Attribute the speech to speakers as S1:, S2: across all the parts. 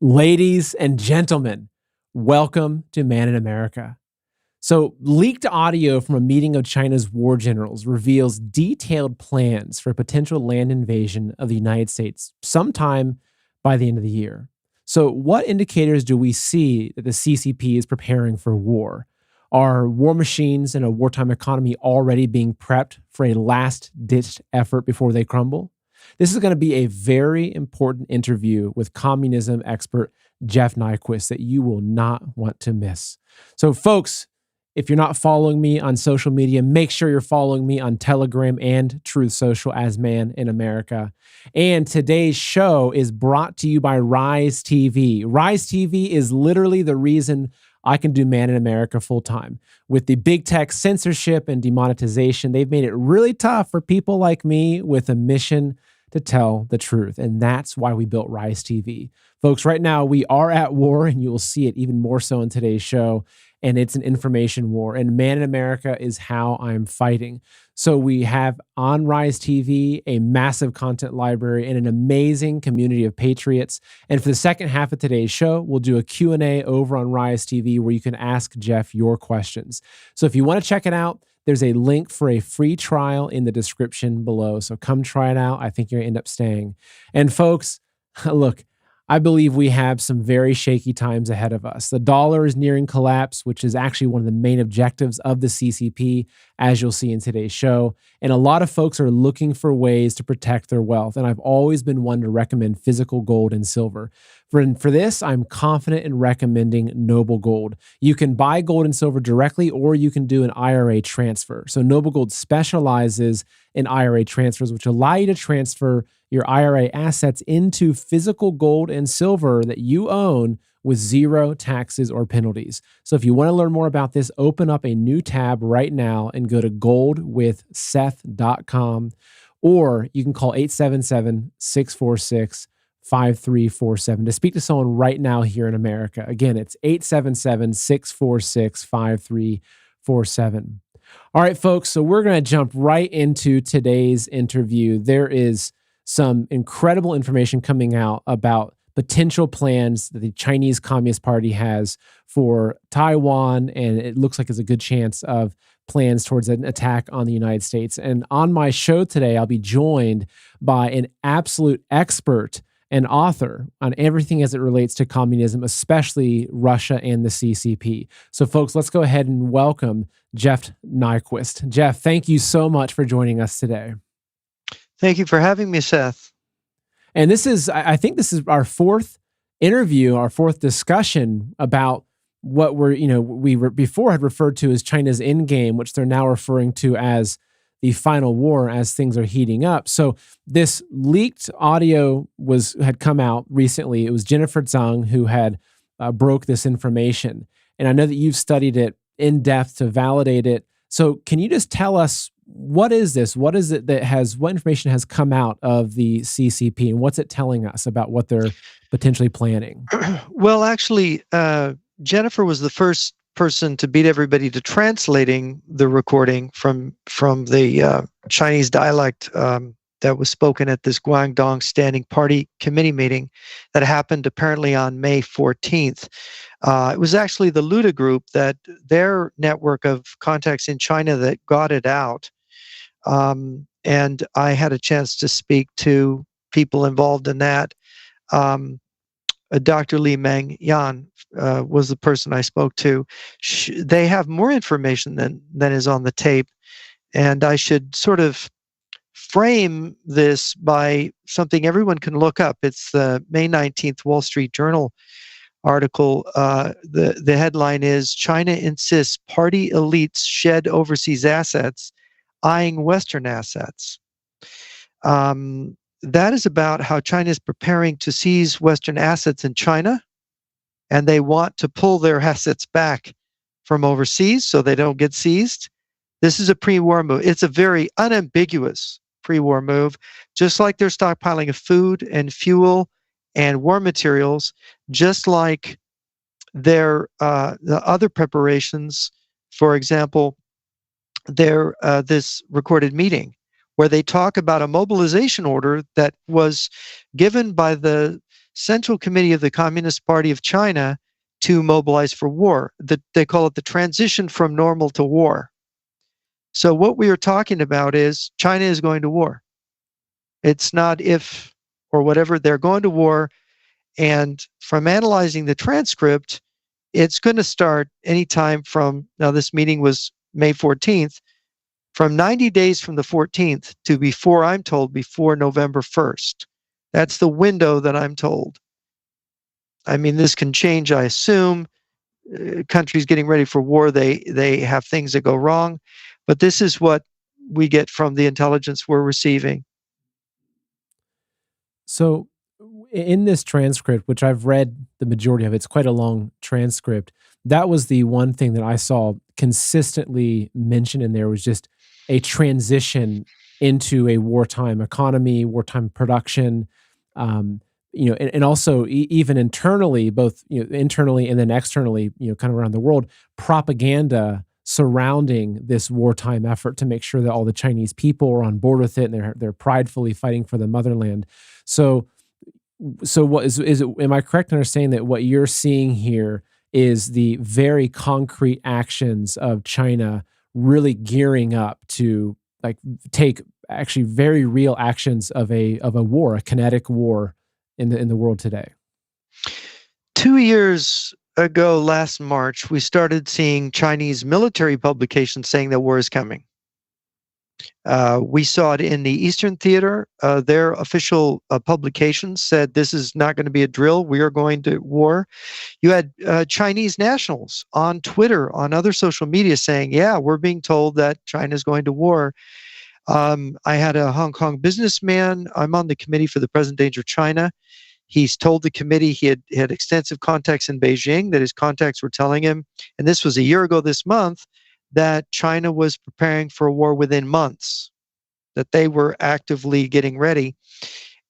S1: Ladies and gentlemen, welcome to Man in America. So, leaked audio from a meeting of China's war generals reveals detailed plans for a potential land invasion of the United States sometime by the end of the year. So, what indicators do we see that the CCP is preparing for war? Are war machines and a wartime economy already being prepped for a last ditched effort before they crumble? This is going to be a very important interview with communism expert Jeff Nyquist that you will not want to miss. So, folks, if you're not following me on social media, make sure you're following me on Telegram and Truth Social as Man in America. And today's show is brought to you by Rise TV. Rise TV is literally the reason I can do Man in America full time. With the big tech censorship and demonetization, they've made it really tough for people like me with a mission to tell the truth. And that's why we built Rise TV. Folks, right now we are at war, and you will see it even more so in today's show. And it's an information war. And Man in America is how I'm fighting. So we have on Rise TV a massive content library and an amazing community of patriots. And for the second half of today's show, we'll do a Q&A over on Rise TV where you can ask Jeff your questions. So if you want to check it out, there's a link for a free trial in the description below. So come try it out. I think you're going to end up staying. And folks, look, I believe we have some very shaky times ahead of us. The dollar is nearing collapse, which is actually one of the main objectives of the CCP, as you'll see in today's show. And a lot of folks are looking for ways to protect their wealth. And I've always been one to recommend physical gold and silver. For this, I'm confident in recommending Noble Gold. You can buy gold and silver directly, or you can do an IRA transfer. So Noble Gold specializes in IRA transfers, which allow you to transfer your IRA assets into physical gold and silver that you own with zero taxes or penalties. So if you want to learn more about this, open up a new tab right now and go to goldwithseth.com, or you can call 877-646-5347 to speak to someone right now here in America. Again, it's 877-646-5347. All right, folks, so we're going to jump right into today's interview. There is some incredible information coming out about potential plans that the Chinese Communist Party has for Taiwan, and it looks like there's a good chance of plans towards an attack on the United States. And on my show today, I'll be joined by an absolute expert and author on everything as it relates to communism, especially Russia and the CCP. So, folks, let's go ahead and welcome Jeff Nyquist. Jeff, thank you so much for joining us today.
S2: Thank you for having me, Seth.
S1: And I think this is our fourth interview, our fourth discussion about what we before had referred to as China's endgame, which they're now referring to as the final war as things are heating up. So this leaked audio had come out recently. It was Jennifer Zhang who had broke this information. And I know that you've studied it in depth to validate it. So can you just tell us, what is this? What is it what information has come out of the CCP, and what's it telling us about what they're potentially planning?
S2: Well, actually, Jennifer was the first person to beat everybody to translating the recording from the Chinese dialect that was spoken at this Guangdong Standing Party Committee meeting that happened apparently on May 14th. It was actually the Luda Group, that their network of contacts in China, that got it out. And I had a chance to speak to people involved in that. Dr. Li Meng Yan was the person I spoke to. They have more information than is on the tape. And I should sort of frame this by something everyone can look up. It's the May 19th Wall Street Journal article. The headline is, China insists party elites shed overseas assets, eyeing Western assets. That is about how China is preparing to seize Western assets in China, and they want to pull their assets back from overseas so they don't get seized. This is a pre-war move. It's a very unambiguous pre-war move, just like they're stockpiling of food and fuel and war materials, just like their the other preparations. For example, their this recorded meeting where they talk about a mobilization order that was given by the Central Committee of the Communist Party of China to mobilize for war. They call it the transition from normal to war. So what we are talking about is China is going to war. It's not if or whatever, they're going to war. And from analyzing the transcript, it's going to start anytime from, now this meeting was May 14th, from 90 days from the 14th to before, I'm told, before November 1st. That's the window that I'm told. I mean, this can change, I assume. Countries getting ready for war, they have things that go wrong. But this is what we get from the intelligence we're receiving.
S1: So, in this transcript, which I've read the majority of, it's quite a long transcript. That was the one thing that I saw consistently mentioned in there was just a transition into a wartime economy, wartime production. Um, and also even internally, both internally and then externally, kind of around the world, propaganda surrounding this wartime effort to make sure that all the Chinese people are on board with it and they're pridefully fighting for the motherland. So, what is it? Am I correct in understanding that what you're seeing here is the very concrete actions of China really gearing up to like take actually very real actions of a war, a kinetic war in the world today?
S2: 2 years ago, last March, we started seeing Chinese military publications saying that war is coming. We saw it in the Eastern Theater. Their official publications said this is not going to be a drill. We are going to war. You had Chinese nationals on Twitter, on other social media saying, yeah, we're being told that China is going to war. I had a Hong Kong businessman. I'm on the committee for the present danger of China. He's told the committee he had extensive contacts in Beijing, that his contacts were telling him, and this was a year ago this month, that China was preparing for a war within months, that they were actively getting ready.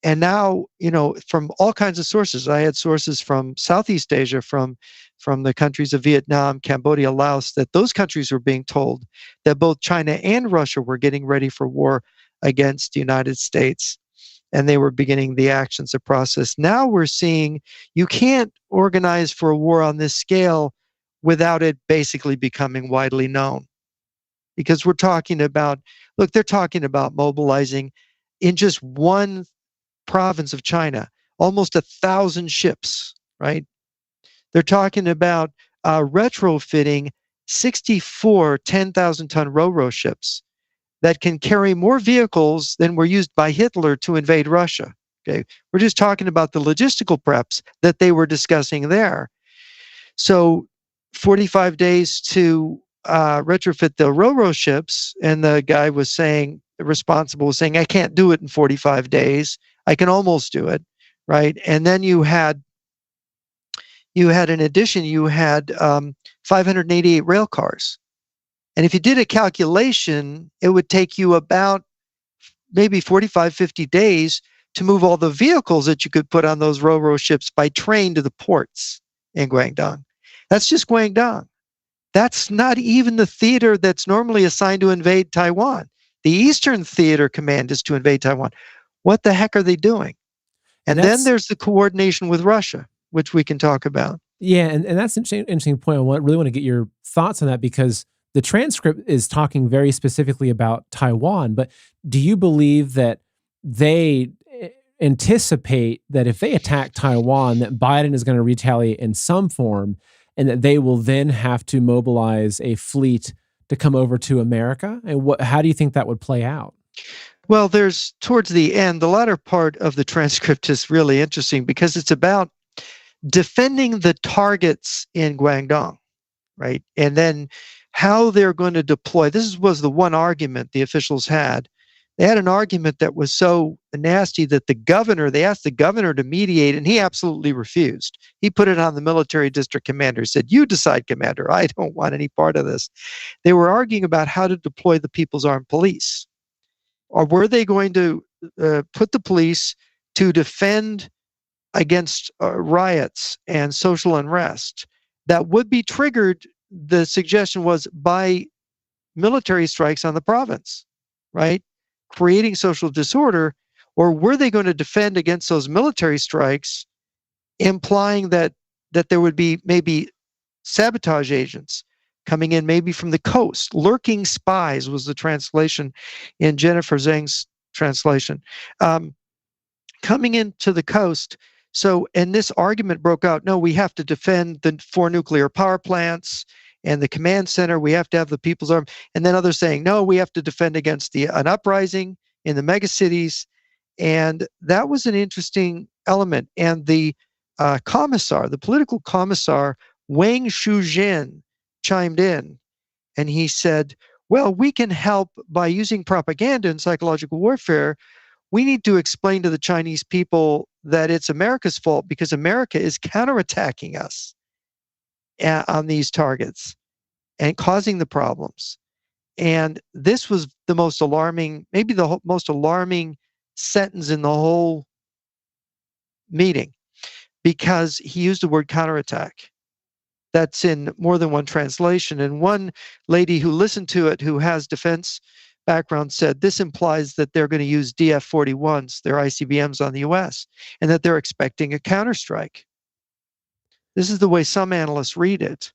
S2: And now, from all kinds of sources, I had sources from Southeast Asia, from the countries of Vietnam, Cambodia, Laos, that those countries were being told that both China and Russia were getting ready for war against the United States. And they were beginning the actions, the process. Now we're seeing you can't organize for a war on this scale without it basically becoming widely known. Because we're talking about, look, they're talking about mobilizing in just one province of China, almost 1,000 ships, right? They're talking about retrofitting 64 10,000-ton ro-ro ships that can carry more vehicles than were used by Hitler to invade Russia. Okay, we're just talking about the logistical preps that they were discussing there. So 45 days to retrofit the ro-ro ships, and the guy was saying, the responsible was saying, I can't do it in 45 days. I can almost do it, right? And then in addition, you had 588 rail cars. And if you did a calculation, it would take you about maybe 45, 50 days to move all the vehicles that you could put on those ro-ro ships by train to the ports in Guangdong. That's just Guangdong. That's not even the theater that's normally assigned to invade Taiwan. The Eastern Theater Command is to invade Taiwan. What the heck are they doing? And then there's the coordination with Russia, which we can talk about.
S1: Yeah, and that's an interesting point. I really want to get your thoughts on that, because the transcript is talking very specifically about Taiwan, but do you believe that they anticipate that if they attack Taiwan, that Biden is going to retaliate in some form, and that they will then have to mobilize a fleet to come over to America? And how do you think that would play out?
S2: Well, there's towards the end, the latter part of the transcript is really interesting because it's about defending the targets in Guangdong, right? And then how they're going to deploy. This was the one argument the officials had. They had an argument that was so nasty that they asked the governor to mediate, and he absolutely refused. He put it on the military district commander, said, you decide, commander, I don't want any part of this. They were arguing about how to deploy the People's Armed Police. Or were they going to put the police to defend against riots and social unrest that would be triggered, the suggestion was, by military strikes on the province, right? Creating social disorder. Or were they going to defend against those military strikes implying that there would be maybe sabotage agents coming in, maybe from the coast. Lurking spies was the translation in Jennifer Zhang's translation. Coming into the coast. So, and this argument broke out, no, we have to defend the 4 nuclear power plants and the command center. We have to have the People's Army. And then others saying, no, we have to defend against an uprising in the megacities. And that was an interesting element. And the commissar, the political commissar, Wang Shuzhen, chimed in, and he said, well, we can help by using propaganda and psychological warfare. We need to explain to the Chinese people that it's America's fault because America is counterattacking us on these targets and causing the problems. And this was the most alarming, maybe the most alarming sentence in the whole meeting, because he used the word counterattack. That's in more than one translation. And one lady who listened to it, who has defense background, said this implies that they're going to use DF-41s, their ICBMs, on the US, and that they're expecting a counterstrike. This is the way some analysts read it.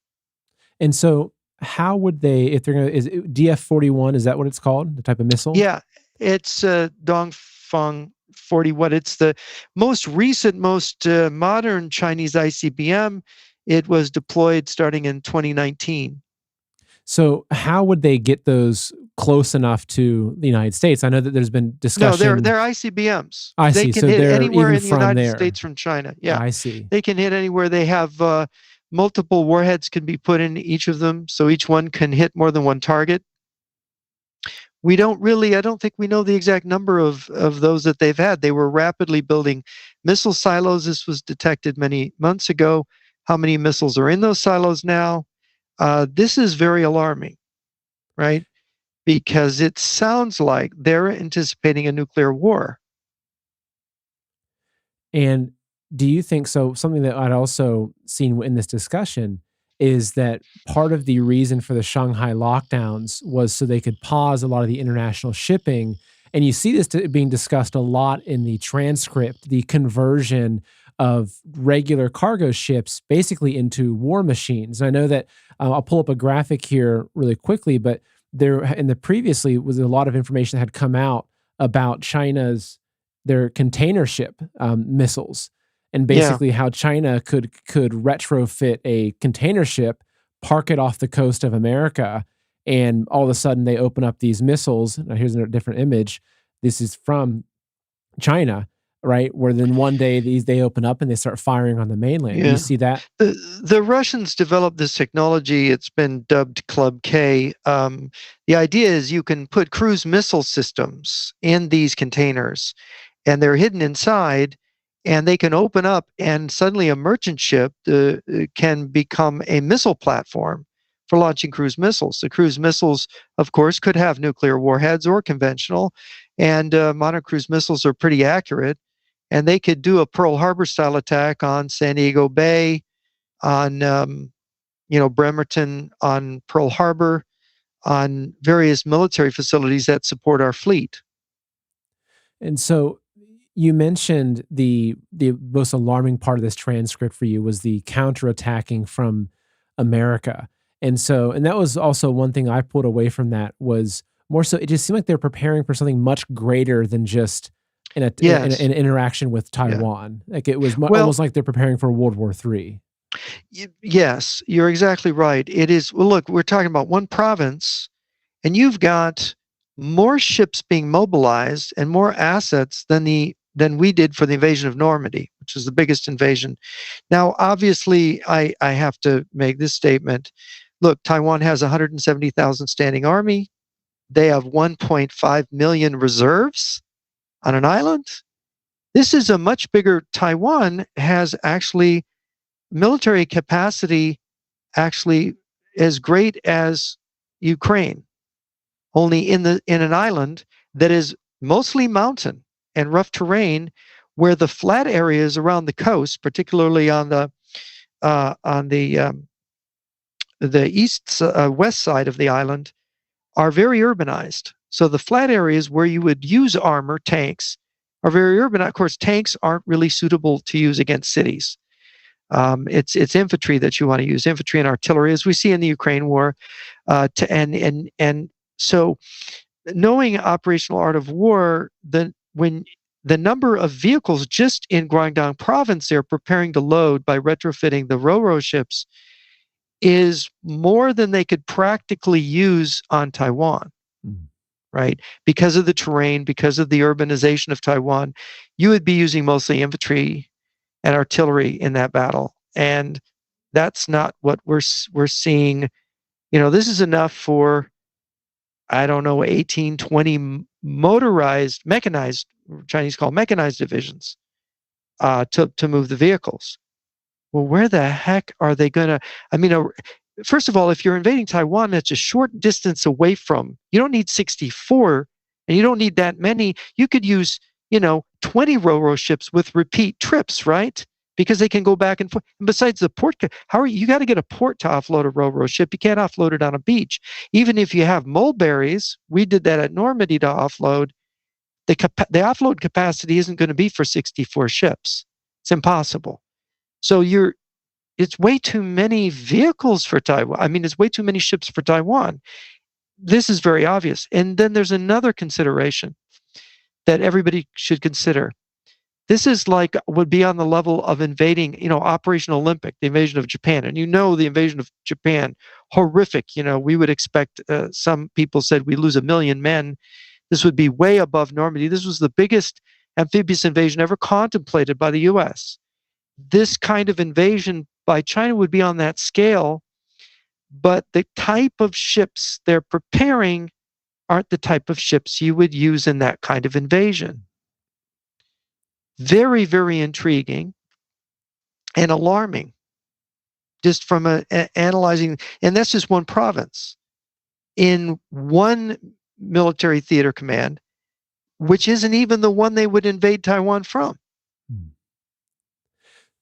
S1: And so how would they, if they're going to, is DF-41, is that what it's called? The type of missile?
S2: Yeah, it's Dongfeng 41. It's the most recent, most modern Chinese ICBM. It was deployed starting in 2019.
S1: So how would they get those close enough to the United States? I know that there's been discussion.
S2: No, they're ICBMs.
S1: I see.
S2: They can
S1: so
S2: hit
S1: they're
S2: anywhere
S1: even
S2: in the
S1: from
S2: United
S1: there.
S2: States from China. Yeah,
S1: I see.
S2: They can hit anywhere. They have multiple warheads can be put in each of them, so each one can hit more than one target. We don't really, I don't think we know the exact number of those that they've had. They were rapidly building missile silos. This was detected many months ago. How many missiles are in those silos now? This is very alarming, right? Because it sounds like they're anticipating a nuclear war.
S1: And do you think so? Something that I'd also seen in this discussion is that part of the reason for the Shanghai lockdowns was so they could pause a lot of the international shipping. And you see this being discussed a lot in the transcript, the conversion of regular cargo ships basically into war machines. And I know that I'll pull up a graphic here really quickly, but there in the previously was a lot of information that had come out about their container ship missiles, and basically how China could retrofit a container ship, park it off the coast of America, and all of a sudden they open up these missiles. Now here's a different image. This is from China, right? Where then one day they open up and they start firing on the mainland. Yeah. You see that?
S2: The Russians developed this technology. It's been dubbed Club K. The idea is you can put cruise missile systems in these containers, and they're hidden inside, and they can open up, and suddenly a merchant ship can become a missile platform for launching cruise missiles. The cruise missiles, of course, could have nuclear warheads or conventional, and modern cruise missiles are pretty accurate, and they could do a Pearl Harbor style attack on San Diego Bay, on Bremerton, on Pearl Harbor, on various military facilities that support our fleet.
S1: And so you mentioned the most alarming part of this transcript for you was the counterattacking from America. And that was also one thing I pulled away from that was more so it just seemed like they're preparing for something much greater than just an interaction with Taiwan. Yeah. Like it was almost like they're preparing for World War III.
S2: Yes, you're exactly right. It is. Well, look, we're talking about one province, and you've got more ships being mobilized and more assets than we did for the invasion of Normandy, which was the biggest invasion. Now, obviously, I have to make this statement. Look, Taiwan has 170,000 standing army. They have 1.5 million reserves on an island. This is a much bigger. Taiwan has actually military capacity actually as great as Ukraine, only in an island that is mostly mountain and rough terrain, where the flat areas around the coast, particularly on the west side of the island, are very urbanized. So the flat areas where you would use armor, tanks, are very urban. Of course, tanks aren't really suitable to use against cities. It's infantry that you want to use, infantry and artillery, as we see in the Ukraine war. And so, knowing operational art of war, when the number of vehicles just in Guangdong province they're preparing to load by retrofitting the Ro-Ro ships is more than they could practically use on Taiwan, right? Because of the terrain, because of the urbanization of Taiwan, you would be using mostly infantry and artillery in that battle. And that's not what we're seeing. This is enough for, I don't know, 18, 20 motorized, mechanized, Chinese call mechanized divisions to move the vehicles. Well, where the heck are they going to? I mean, first of all, if you're invading Taiwan, that's a short distance away from. You don't need 64, and you don't need that many. You could use, 20 Ro-Ro ships with repeat trips, right? Because they can go back and forth. And besides the port, you got to get a port to offload a Ro-Ro ship. You can't offload it on a beach. Even if you have mulberries, we did that at Normandy to offload. The offload capacity isn't going to be for 64 ships. It's impossible. So it's way too many vehicles for Taiwan. I mean, it's way too many ships for Taiwan. This is very obvious. And then there's another consideration that everybody should consider. This is would be on the level of invading, Operation Olympic, the invasion of Japan. And the invasion of Japan, horrific. We would expect, some people said we lose 1 million men. This would be way above Normandy. This was the biggest amphibious invasion ever contemplated by the U.S. This kind of invasion by China would be on that scale, but the type of ships they're preparing aren't the type of ships you would use in that kind of invasion. Very, very intriguing and alarming, just from analyzing, and that's just one province in one military theater command, which isn't even the one they would invade Taiwan from.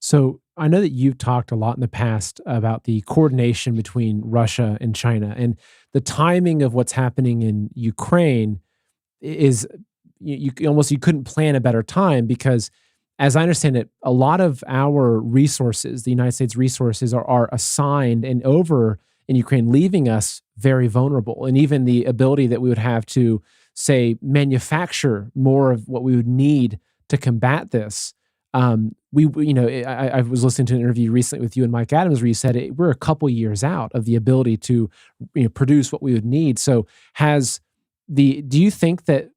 S1: So I know that you've talked a lot in the past about the coordination between Russia and China, and the timing of what's happening in Ukraine is you couldn't plan a better time because, as I understand it, a lot of our resources, the United States resources, are assigned and over in Ukraine, leaving us very vulnerable, and even the ability that we would have to, say, manufacture more of what we would need to combat this. I was listening to an interview recently with you and Mike Adams where you said we're a couple years out of the ability to produce what we would need. So do you think that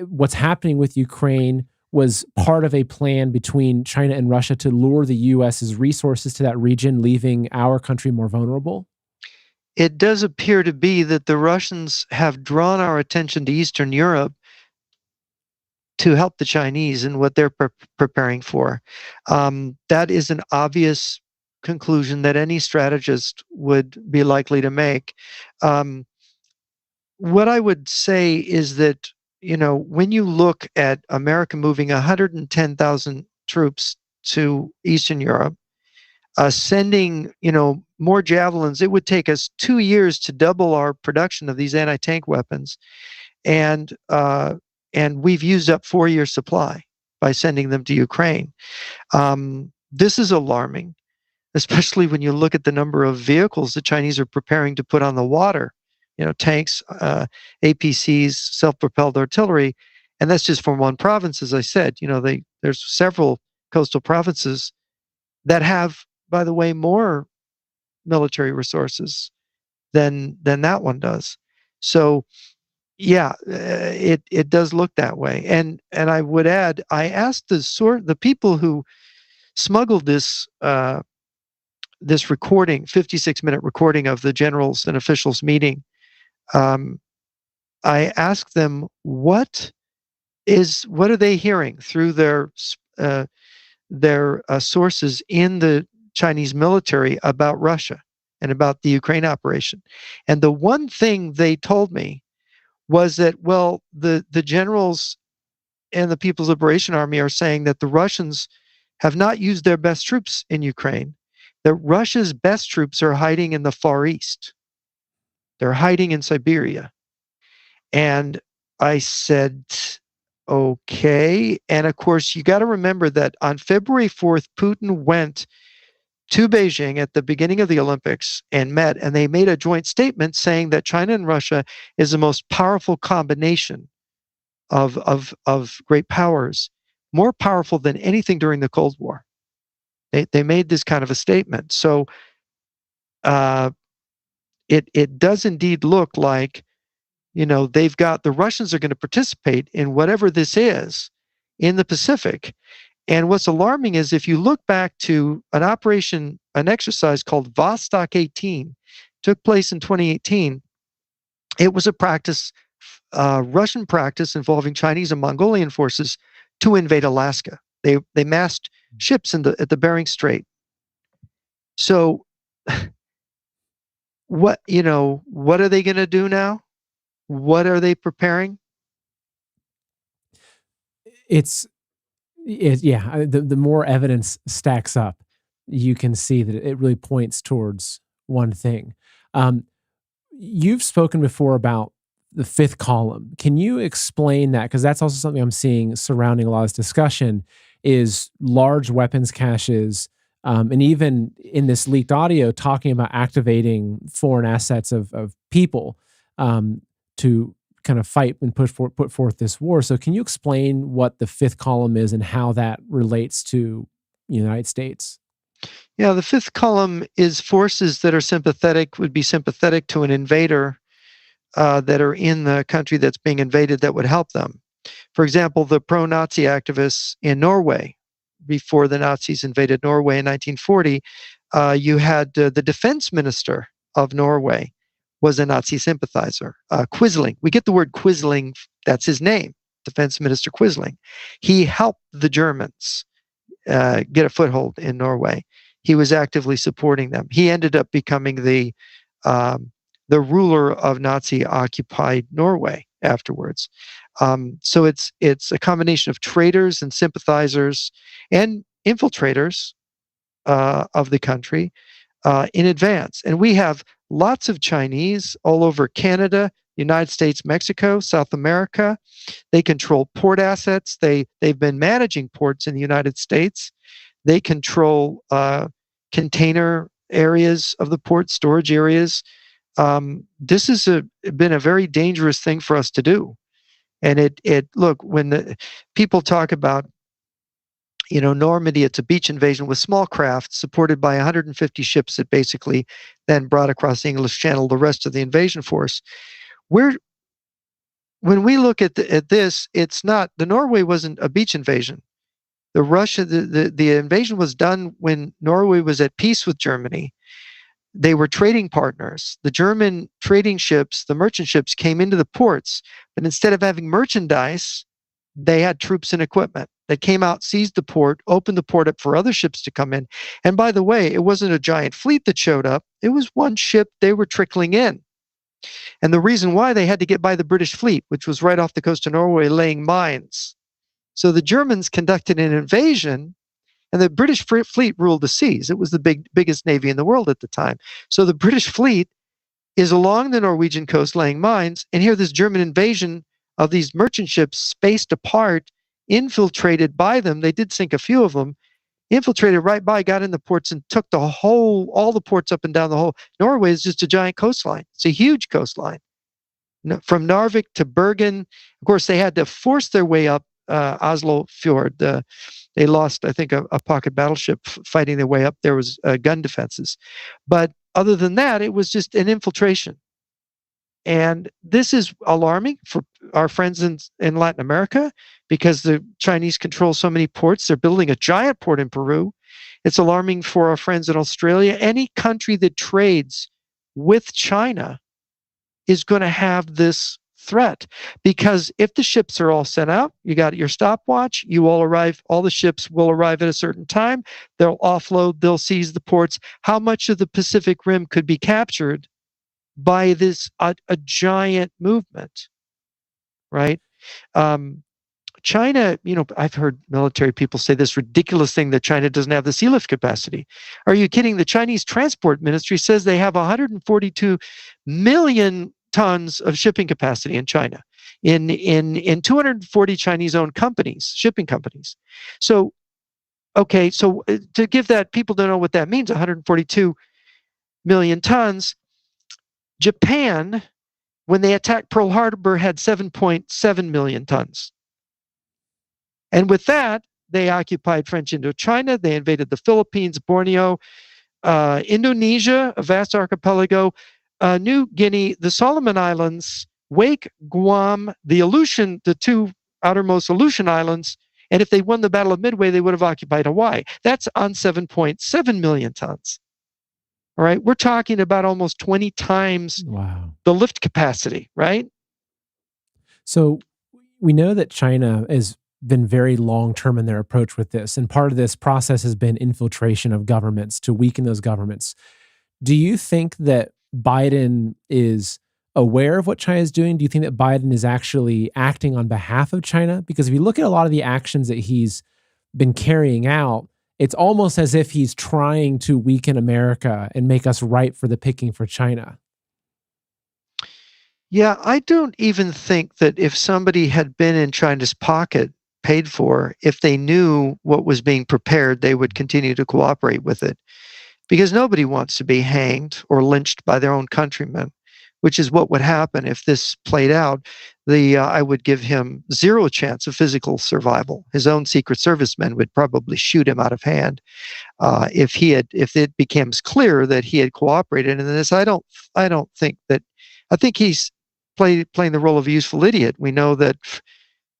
S1: what's happening with Ukraine was part of a plan between China and Russia to lure the U.S.'s resources to that region, leaving our country more vulnerable?
S2: It does appear to be that the Russians have drawn our attention to Eastern Europe to help the Chinese in what they're preparing for. That is an obvious conclusion that any strategist would be likely to make. What I would say is that, when you look at America moving 110,000 troops to Eastern Europe, sending, more javelins, it would take us 2 years to double our production of these anti-tank weapons. And we've used up 4 years' supply by sending them to Ukraine. This is alarming, especially when you look at the number of vehicles the Chinese are preparing to put on the water. Tanks, APCs, self-propelled artillery, and that's just from one province. As I said, there's several coastal provinces that have, by the way, more military resources than that one does. So, yeah, it does look that way. And I would add, I asked the people who smuggled this recording, 56-minute recording of the generals and officials meeting. I asked them what are they hearing through their sources in the Chinese military about Russia and about the Ukraine operation. And the one thing they told me was that, well, the generals and the People's Liberation Army are saying that the Russians have not used their best troops in Ukraine, that Russia's best troops are hiding in the Far East. They're hiding in Siberia. And I said, okay. And of course, you got to remember that on February 4th, Putin went to Beijing at the beginning of the Olympics and met, and they made a joint statement saying that China and Russia is the most powerful combination of great powers, more powerful than anything during the Cold War. They made this kind of a statement. So uh, it does indeed look like, they've got, the Russians are going to participate in whatever this is in the Pacific. And what's alarming is if you look back to an exercise called Vostok 18, took place in 2018. It was a practice, Russian practice involving Chinese and Mongolian forces to invade Alaska. They massed ships at the Bering Strait. So, what are they going to do now? What are they preparing?
S1: The more evidence stacks up, you can see that it really points towards one thing. You've spoken before about the fifth column. Can you explain that? Because that's also something I'm seeing surrounding a lot of this discussion is large weapons caches, and even in this leaked audio talking about activating foreign assets of people to kind of fight and put forth this war. So can you explain what the fifth column is and how that relates to the United States?
S2: Yeah, the fifth column is forces that would be sympathetic to an invader that are in the country that's being invaded that would help them. For example, the pro-Nazi activists in Norway, before the Nazis invaded Norway in 1940, you had the defense minister of Norway was a Nazi sympathizer. Quisling, we get the word Quisling, that's his name, Defense Minister Quisling. He helped the Germans get a foothold in Norway. He was actively supporting them. He ended up becoming the ruler of Nazi-occupied Norway afterwards. So it's a combination of traitors and sympathizers and infiltrators of the country in advance. And we have lots of Chinese all over Canada, United States, Mexico, South America. They control port assets. They've been managing ports in the United States. They control container areas of the port, storage areas. This has been a very dangerous thing for us to do. And look, when the people talk about, Normandy, it's a beach invasion with small craft supported by 150 ships that basically then brought across the English Channel the rest of the invasion force. When we look at this, it's not, the Norway wasn't a beach invasion. The invasion was done when Norway was at peace with Germany. They were trading partners. The German trading ships, the merchant ships, came into the ports, but instead of having merchandise, they had troops and equipment that came out, seized the port, opened the port up for other ships to come in. And by the way, it wasn't a giant fleet that showed up. It was one ship they were trickling in. And the reason why, they had to get by the British fleet, which was right off the coast of Norway laying mines. So the Germans conducted an invasion, and the British fleet ruled the seas. It was the biggest navy in the world at the time. So the British fleet is along the Norwegian coast laying mines, and here this German invasion of these merchant ships spaced apart, infiltrated by them. They did sink a few of them, infiltrated right by, got in the ports and took all the ports up and down the whole. Norway is just a giant coastline. It's a huge coastline. From Narvik to Bergen. Of course, they had to force their way up Oslo Fjord. They lost, I think, a pocket battleship fighting their way up. There was gun defenses. But other than that, it was just an infiltration. And this is alarming for our friends in Latin America because the Chinese control so many ports. They're building a giant port in Peru. It's alarming for our friends in Australia. Any country that trades with China is going to have this threat, because if the ships are all sent out, you got your stopwatch, all the ships will arrive at a certain time, they'll offload, they'll seize the ports. How much of the Pacific Rim could be captured by this a giant movement, right? China, I've heard military people say this ridiculous thing that China doesn't have the sea lift capacity. Are you kidding? The Chinese Transport Ministry says they have 142 million tons of shipping capacity in China. in 240 Chinese-owned companies, shipping companies. So, okay, so to give that, people don't know what that means, 142 million tons. Japan, when they attacked Pearl Harbor, had 7.7 million tons. And with that, they occupied French Indochina, they invaded the Philippines, Borneo, Indonesia, a vast archipelago, New Guinea, the Solomon Islands, Wake, Guam, the Aleutian, the two outermost Aleutian Islands, and if they won the Battle of Midway, they would have occupied Hawaii. That's on 7.7 million tons. All right, we're talking about almost 20 times the lift capacity, right?
S1: So we know that China has been very long-term in their approach with this, and part of this process has been infiltration of governments to weaken those governments. Do you think that Biden is aware of what China is doing? Do you think that Biden is actually acting on behalf of China? Because if you look at a lot of the actions that he's been carrying out, it's almost as if he's trying to weaken America and make us ripe for the picking for China.
S2: Yeah, I don't even think that if somebody had been in China's pocket, paid for, if they knew what was being prepared, they would continue to cooperate with it. Because nobody wants to be hanged or lynched by their own countrymen, which is what would happen if this played out. I would give him zero chance of physical survival. His own Secret Service men would probably shoot him out of hand if it becomes clear that he had cooperated in this. I don't think that. I think he's playing the role of a useful idiot. We know that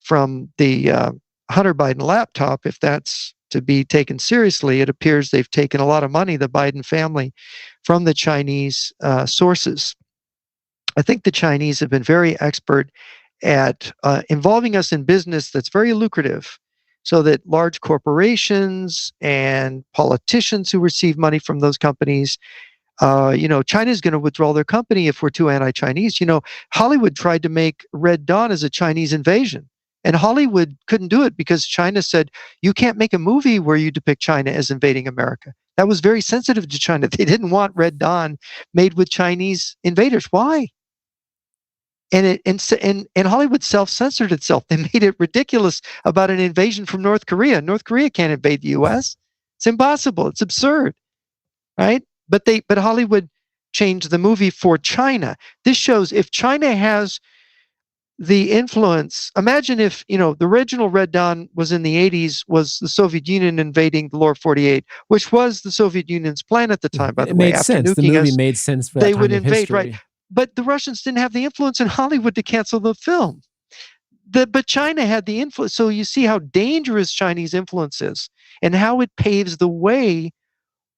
S2: from the Hunter Biden laptop, if that's to be taken seriously, it appears they've taken a lot of money, the Biden family, from the Chinese sources. I think the Chinese have been very expert at involving us in business that's very lucrative, so that large corporations and politicians who receive money from those companies, China's going to withdraw their company if we're too anti-Chinese. Hollywood tried to make Red Dawn as a Chinese invasion. And Hollywood couldn't do it because China said, you can't make a movie where you depict China as invading America. That was very sensitive to China. They didn't want Red Dawn made with Chinese invaders. Why? And Hollywood self-censored itself. They made it ridiculous about an invasion from North Korea. North Korea can't invade the U.S. It's impossible. It's absurd, right? But Hollywood changed the movie for China. This shows if China has the influence. Imagine if, the original Red Dawn was in the 80s, was the Soviet Union invading the lower 48, which was the Soviet Union's plan at the time, by the way.
S1: It made sense. The movie made sense for that time. They would invade, right?
S2: But the Russians didn't have the influence in Hollywood to cancel the film. But China had the influence. So you see how dangerous Chinese influence is and how it paves the way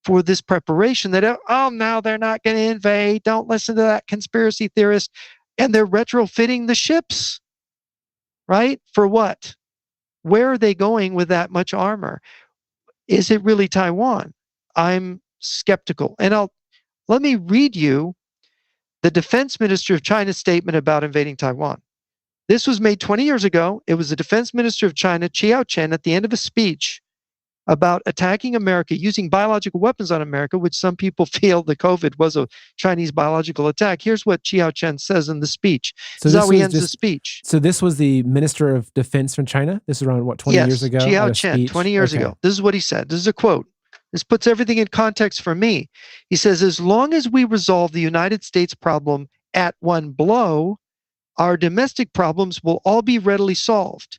S2: for this preparation that, now they're not going to invade. Don't listen to that conspiracy theorist. And they're retrofitting the ships, right? For what? Where are they going with that much armor? Is it really Taiwan? I'm skeptical. And let me read you the defense minister of China's statement about invading Taiwan. This was made 20 years ago. It was the defense minister of China, Chiao Chen, at the end of a speech about attacking America, using biological weapons on America, which some people feel the COVID was a Chinese biological attack. Here's what Chiao Chen says in the speech. This is how he ends the speech.
S1: So this was the Minister of Defense from China? This is around, 20 years ago?
S2: Chiao Chen, 20 years ago. This is what he said. This is a quote. This puts everything in context for me. He says, as long as we resolve the United States problem at one blow, our domestic problems will all be readily solved.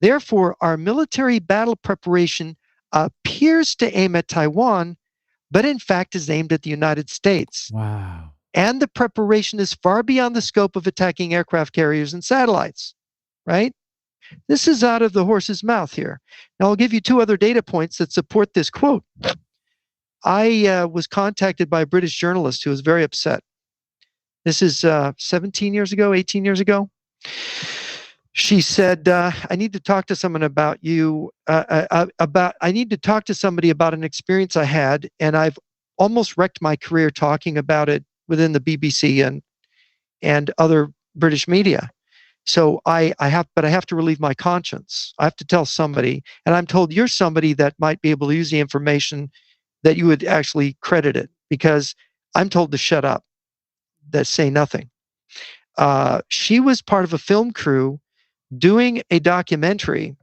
S2: Therefore, our military battle preparation appears to aim at Taiwan, but in fact is aimed at the United States.
S1: Wow.
S2: And the preparation is far beyond the scope of attacking aircraft carriers and satellites, right? This is out of the horse's mouth here. Now, I'll give you two other data points that support this quote. I was contacted by a British journalist who was very upset. This is 17 years ago, 18 years ago. She said, I need to talk to someone about you, I need to talk to somebody about an experience I had, and I've almost wrecked my career talking about it within the BBC and other British media. So I have to relieve my conscience. I have to tell somebody, and I'm told you're somebody that might be able to use the information that you would actually credit it, because I'm told to shut up, that say nothing. She was part of a film crew doing a documentary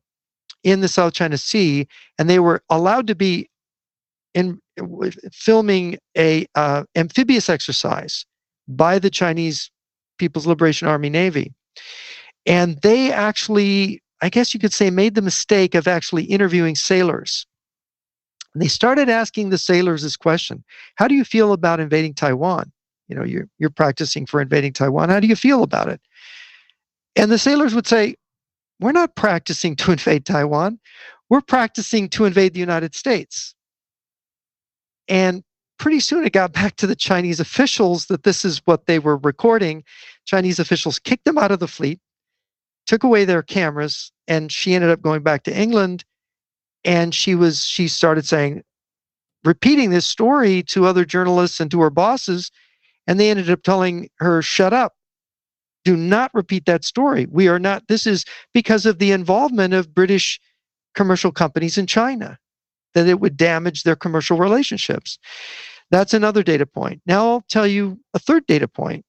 S2: in the South China Sea, and they were allowed to be in filming a amphibious exercise by the Chinese People's Liberation Army Navy. And they actually, I guess you could say, made the mistake of actually interviewing sailors. And they started asking the sailors this question: how do you feel about invading Taiwan? You know, you're practicing for invading Taiwan. How do you feel about it? And the sailors would say, we're not practicing to invade Taiwan. We're practicing to invade the United States. And pretty soon it got back to the Chinese officials that this is what they were recording. Chinese officials kicked them out of the fleet, took away their cameras, and she ended up going back to England. And she started saying, repeating this story to other journalists and to her bosses, and they ended up telling her, shut up. Do not repeat that story. We are not, this is because of the involvement of British commercial companies in China, that it would damage their commercial relationships. That's another data point. Now I'll tell you a third data point.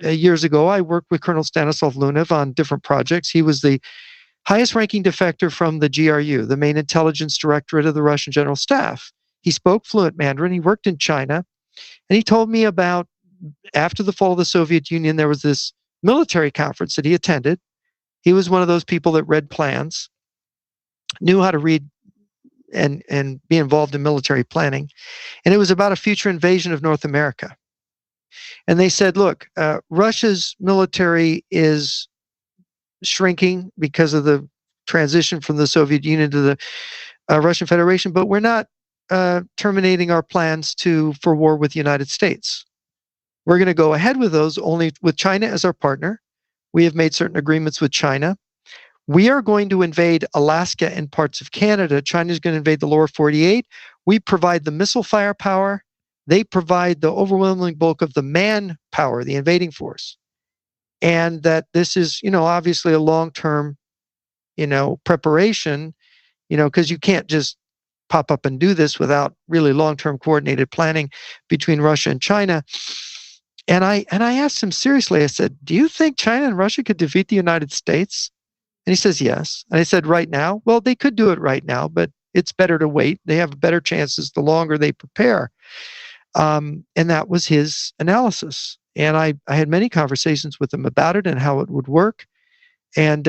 S2: Years ago, I worked with Colonel Stanislav Lunev on different projects. He was the highest ranking defector from the GRU, the main intelligence directorate of the Russian General Staff. He spoke fluent Mandarin. He worked in China. And he told me about, after the fall of the Soviet Union, there was this military conference that he attended. He was one of those people that read plans, knew how to read and be involved in military planning. And it was about a future invasion of North America. And they said, look, Russia's military is shrinking because of the transition from the Soviet Union to the Russian Federation, but we're not terminating our plans for war with the United States. We're going to go ahead with those only with China as our partner. We have made certain agreements with China. We are going to invade Alaska and parts of Canada. China is going to invade the lower 48. We provide the missile firepower. They provide the overwhelming bulk of the manpower, the invading force. And that this is, obviously a long-term, preparation, because you can't just pop up and do this without really long-term coordinated planning between Russia and China. And I asked him seriously, I said, do you think China and Russia could defeat the United States? And he says, yes. And I said, right now? Well, they could do it right now, but it's better to wait. They have better chances the longer they prepare. And that was his analysis. And I had many conversations with him about it and how it would work. And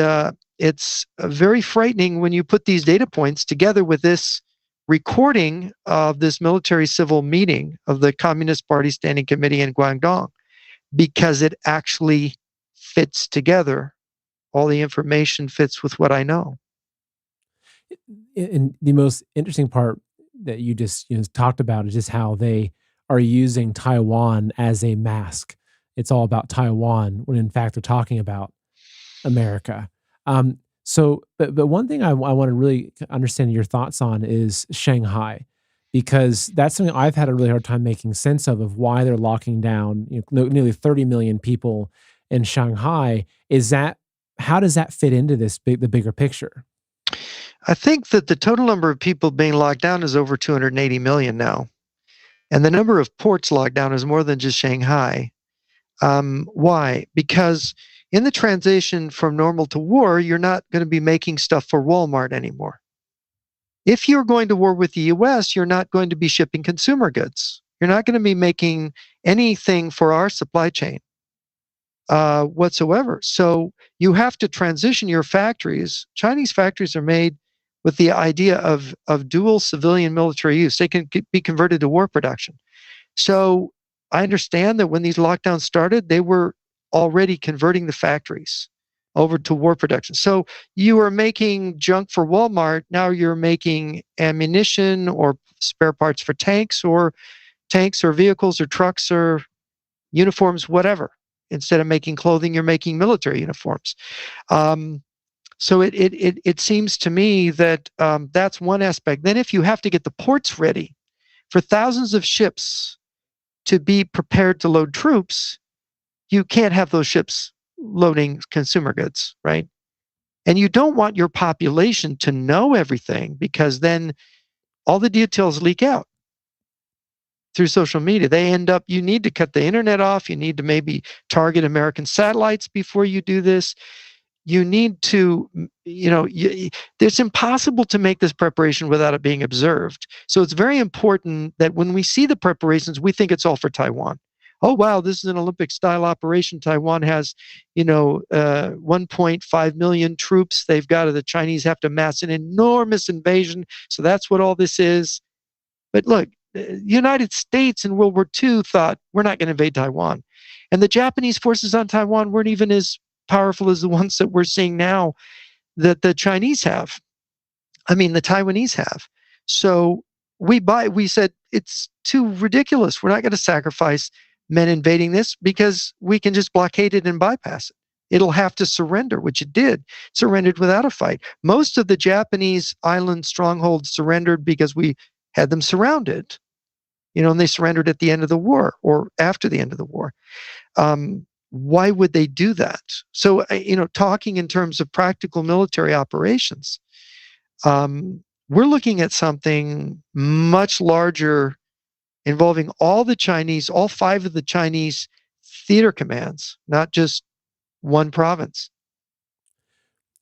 S2: it's very frightening when you put these data points together with this recording of this military-civil meeting of the Communist Party Standing Committee in Guangdong, because it actually fits together. All the information fits with what I know.
S1: And the most interesting part that you just talked about is just how they are using Taiwan as a mask. It's all about Taiwan when in fact they're talking about America. But one thing I want to really understand your thoughts on is Shanghai, because that's something I've had a really hard time making sense of why they're locking down nearly 30 million people in Shanghai. How does that fit into the bigger picture?
S2: I think that the total number of people being locked down is over 280 million now. And the number of ports locked down is more than just Shanghai. Why? Because in the transition from normal to war, you're not going to be making stuff for Walmart anymore. If you're going to war with the US, you're not going to be shipping consumer goods. You're not going to be making anything for our supply chain whatsoever. So you have to transition your factories. Chinese factories are made with the idea of dual civilian military use. They can be converted to war production. So I understand that when these lockdowns started, they were already converting the factories over to war production. So you are making junk for Walmart. Now you're making ammunition or spare parts for tanks or vehicles or trucks or uniforms, whatever. Instead of making clothing, you're making military uniforms. So it seems to me that that's one aspect. Then if you have to get the ports ready for thousands of ships to be prepared to load troops, you can't have those ships loading consumer goods, right? And you don't want your population to know everything, because then all the details leak out. through social media. They end up, you need to cut the internet off. You need to maybe target American satellites before you do this. You need to, it's impossible to make this preparation without it being observed. So it's very important that when we see the preparations, we think it's all for Taiwan. Oh, wow, this is an Olympic style operation. Taiwan has, 1.5 million troops. The Chinese have to mass an enormous invasion. So that's what all this is. But look, the United States in World War II thought we're not going to invade Taiwan. And the Japanese forces on Taiwan weren't even as powerful as the ones that we're seeing now that the Taiwanese have. So we said it's too ridiculous. We're not going to sacrifice men invading this because we can just blockade it and bypass it. It'll have to surrender, which it did. Surrendered without a fight. Most of the Japanese island strongholds surrendered because we had them surrounded. And they surrendered at the end of the war or after the end of the war. Why would they do that? So, talking in terms of practical military operations, we're looking at something much larger involving all 5 of the Chinese theater commands, not just one province.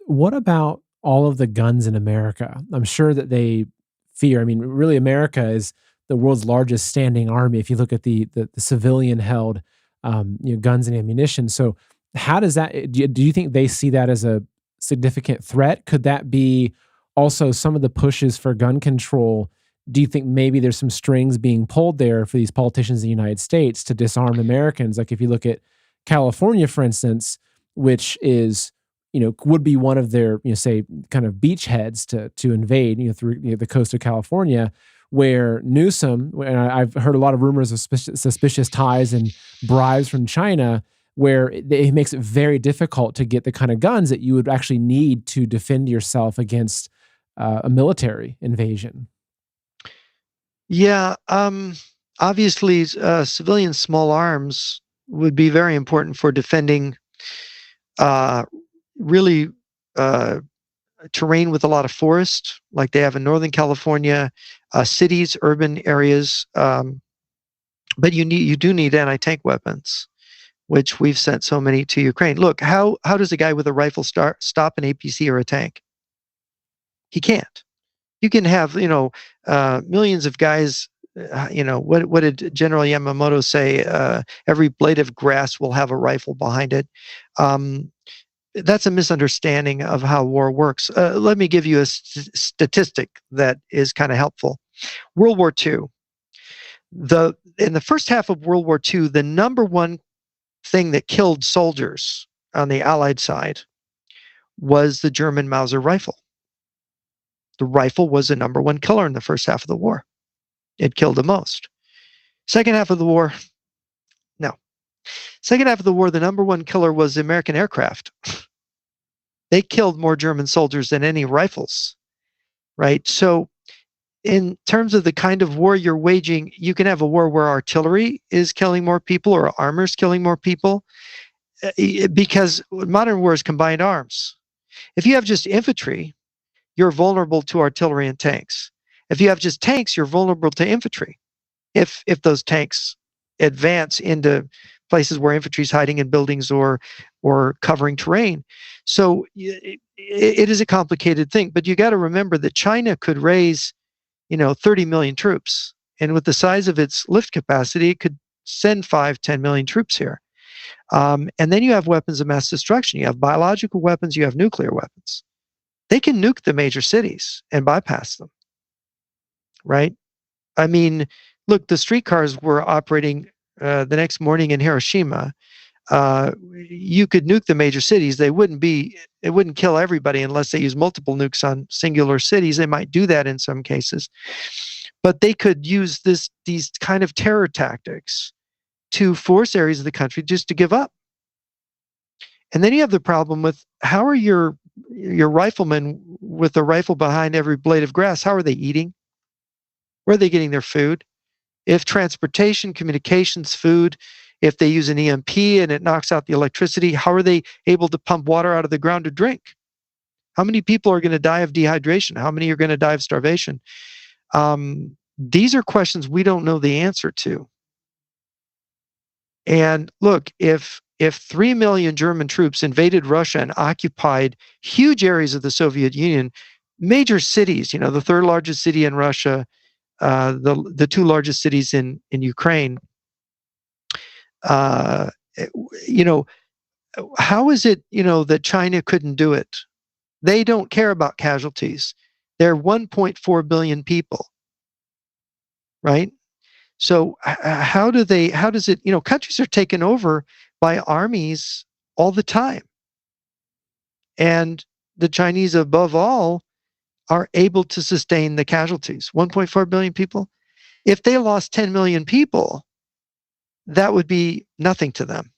S1: What about all of the guns in America? I'm sure that they fear. I mean, really, America is the world's largest standing army. If you look at the civilian-held guns and ammunition. So how does that, do you think they see that as a significant threat? Could that be also some of the pushes for gun control? Do you think maybe there's some strings being pulled there for these politicians in the United States to disarm Americans? Like if you look at California, for instance, which is, would be one of their, say, kind of beachheads to invade, through the coast of California, where Newsom, and I've heard a lot of rumors of suspicious ties and bribes from China, where it makes it very difficult to get the kind of guns that you would actually need to defend yourself against a military invasion.
S2: Yeah, obviously, civilian small arms would be very important for defending really terrain with a lot of forest, like they have in Northern California, cities, urban areas. But you do need anti-tank weapons, which we've sent so many to Ukraine. Look, how does a guy with a rifle stop an APC or a tank? He can't. You can have millions of guys. What did General Yamamoto say? Every blade of grass will have a rifle behind it. That's a misunderstanding of how war works. Let me give you a statistic that is kind of helpful. World War II. In the first half of World War II, the number one thing that killed soldiers on the Allied side was the German Mauser rifle. The rifle was the number one killer in the first half of the war. It killed the most. Second half of the war, no. Second half of the war, the number one killer was the American aircraft. They killed more German soldiers than any rifles, right? So in terms of the kind of war you're waging, you can have a war where artillery is killing more people or armor is killing more people, because modern war is combined arms. If you have just infantry, you're vulnerable to artillery and tanks. If you have just tanks, you're vulnerable to infantry. If those tanks advance into places where infantry is hiding in buildings or covering terrain. So it is a complicated thing, but you got to remember that China could raise 30 million troops. And with the size of its lift capacity, it could send 5-10 million troops here. And then you have weapons of mass destruction. You have biological weapons, you have nuclear weapons. They can nuke the major cities and bypass them, right? I mean, look, the streetcars were operating the next morning in Hiroshima. You could nuke the major cities. It wouldn't kill everybody unless they use multiple nukes on singular cities. They might do that in some cases, but they could use these kind of terror tactics to force areas of the country just to give up. And then you have the problem with, how are your riflemen with a rifle behind every blade of grass, how are they eating? Where are they getting their food? If transportation, communications, food, if they use an EMP and it knocks out the electricity, how are they able to pump water out of the ground to drink? How many people are going to die of dehydration? How many are going to die of starvation? these are questions we don't know the answer to. And look, if 3 million German troops invaded Russia and occupied huge areas of the Soviet Union, major cities, the third largest city in Russia, the two largest cities in Ukraine, uh, how is it, that China couldn't do it? They don't care about casualties. They're 1.4 billion people, right? So how does it, countries are taken over by armies all the time. And the Chinese, above all, are able to sustain the casualties. 1.4 billion people. If they lost 10 million people, that would be nothing to them.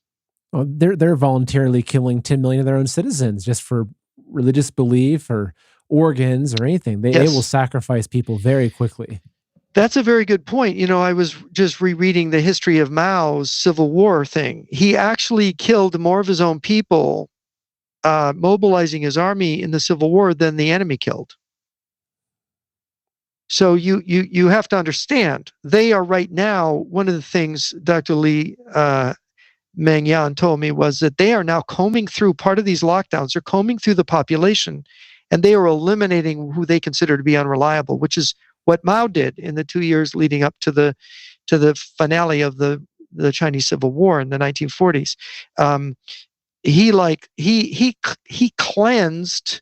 S1: Well, they're voluntarily killing 10 million of their own citizens just for religious belief or organs or anything. They will sacrifice people very quickly.
S2: That's a very good point. I was just rereading the history of Mao's Civil War thing. He actually killed more of his own people, mobilizing his army in the Civil War than the enemy killed. So you have to understand, they are right now, one of the things Dr. Li Mengyan told me was that they are now combing through part of these lockdowns. They're combing through the population, and they are eliminating who they consider to be unreliable, which is what Mao did in the 2 years leading up to the finale of the Chinese Civil War in the 1940s. He cleansed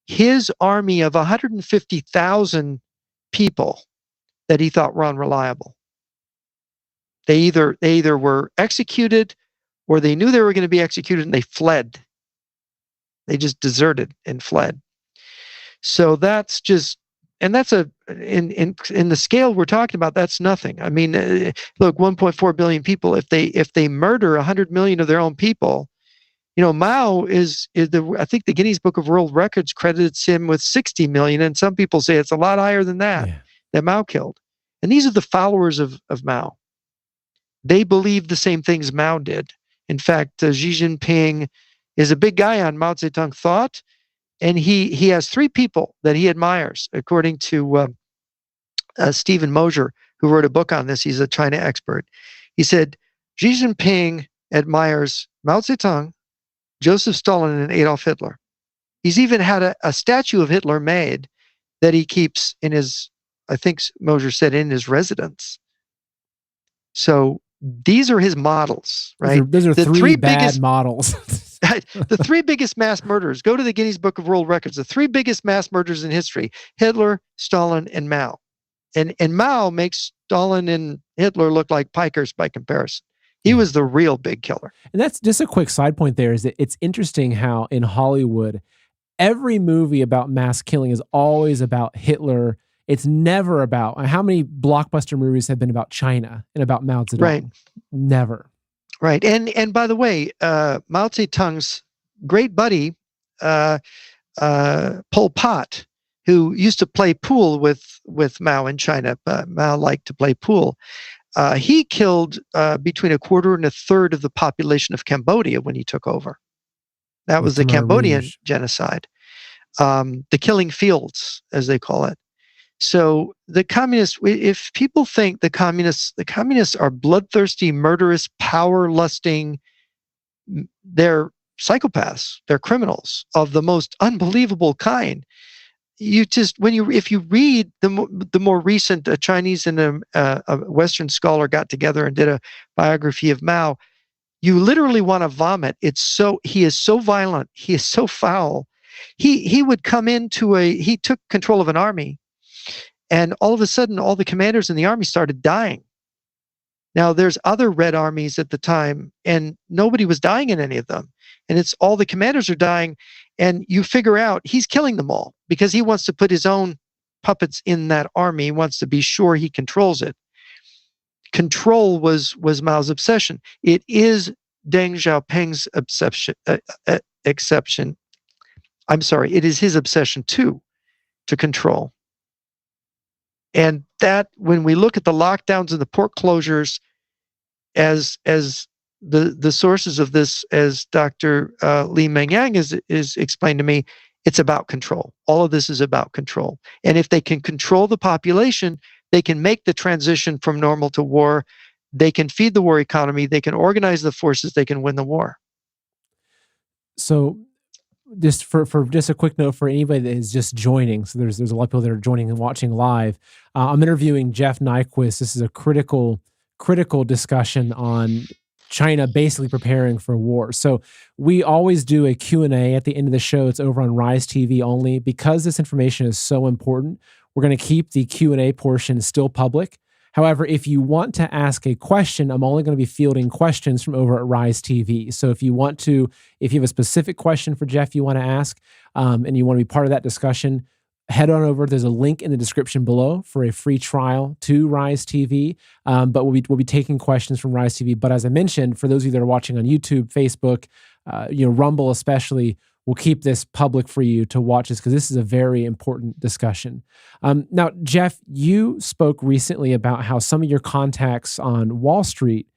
S2: his army of 150,000 people that he thought were unreliable. They either were executed, or they knew they were going to be executed and they fled. They just deserted and fled. So that's just, and that's in the scale we're talking about, that's nothing. I mean, look, 1.4 billion people. If they murder 100 million of their own people, Mao is I think the Guinness Book of World Records credits him with 60 million, and some people say it's a lot higher than that that Mao killed. And these are the followers of Mao. They believe the same things Mao did. In fact, Xi Jinping is a big guy on Mao Zedong thought, and he has three people that he admires, according to Stephen Mosier, who wrote a book on this. He's a China expert. He said, Xi Jinping admires Mao Zedong, Joseph Stalin, and Adolf Hitler. He's even had a statue of Hitler made that he keeps in his, I think Mosier said, in his residence. So these are his models, right?
S1: Those are the three bad biggest models.
S2: The three biggest mass murderers. Go to the Guinness Book of World Records. The three biggest mass murderers in history: Hitler, Stalin, and Mao. And Mao makes Stalin and Hitler look like pikers by comparison. He was the real big killer.
S1: And that's just a quick side point there, is that it's interesting how in Hollywood, every movie about mass killing is always about Hitler. It's never about, how many blockbuster movies have been about China and about Mao Zedong?
S2: Right.
S1: Never.
S2: Right. And by the way, Mao Zedong's great buddy, Pol Pot, who used to play pool with Mao in China, Mao liked to play pool. He killed between a quarter and a third of the population of Cambodia when he took over. That was the Cambodian genocide. The killing fields, as they call it. So the communists, if people think the communists are bloodthirsty, murderous, power-lusting, they're psychopaths, they're criminals of the most unbelievable kind. If you read the more recent, Chinese and a Western scholar got together and did a biography of Mao, you literally want to vomit. He is so violent, he is so foul. He would come he took control of an army, and all of a sudden, all the commanders in the army started dying. Now, there's other red armies at the time, and nobody was dying in any of them. And it's all the commanders are dying, and you figure out he's killing them all because he wants to put his own puppets in that army. He wants to be sure he controls it. Control was Mao's obsession. It is Deng Xiaoping's exception. I'm sorry, it is his obsession too, to control. And that, when we look at the lockdowns and the port closures as the sources of this, as Dr. Li Mengyang is explained to me, it's about control. All of this is about control. And if they can control the population, they can make the transition from normal to war. They can feed the war economy. They can organize the forces. They can win the war.
S1: So just for just a quick note for anybody that is just joining. So there's a lot of people that are joining and watching live. I'm interviewing Jeff Nyquist. This is a critical discussion on China basically preparing for war. So we always do a Q&A at the end of the show. It's over on Rise TV only. Because this information is so important, we're going to keep the Q&A portion still public. However, if you want to ask a question, I'm only going to be fielding questions from over at Rise TV. So if you have a specific question for Jeff you want to ask, and you want to be part of that discussion, head on over. There's a link in the description below for a free trial to Rise TV. But we'll be taking questions from Rise TV. But as I mentioned, for those of you that are watching on YouTube, Facebook, Rumble especially, we'll keep this public for you to watch this because this is a very important discussion. Now, Jeff, you spoke recently about how some of your contacts on Wall Street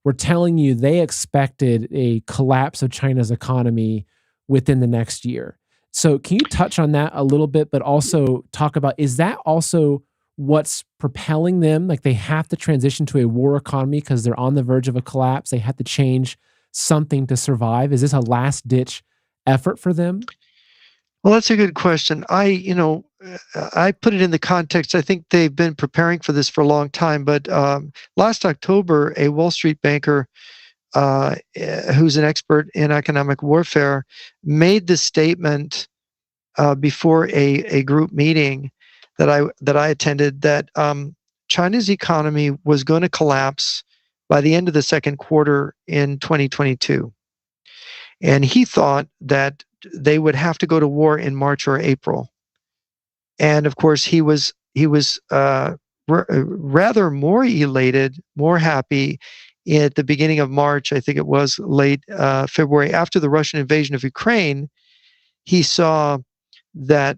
S1: were telling you they expected a collapse of China's economy within the next year. So can you touch on that a little bit, but also talk about, is that also what's propelling them? Like they have to transition to a war economy because they're on the verge of a collapse. They have to change something to survive. Is this a last ditch effort for them?
S2: Well, that's a good question. I put it in the context. I think they've been preparing for this for a long time. But last October, a Wall Street banker who's an expert in economic warfare made the statement before a group meeting that I attended that China's economy was going to collapse by the end of the second quarter in 2022. And he thought that they would have to go to war in March or April. And of course, he was rather more elated, more happy at the beginning of March. I think it was late February, after the Russian invasion of Ukraine. He saw that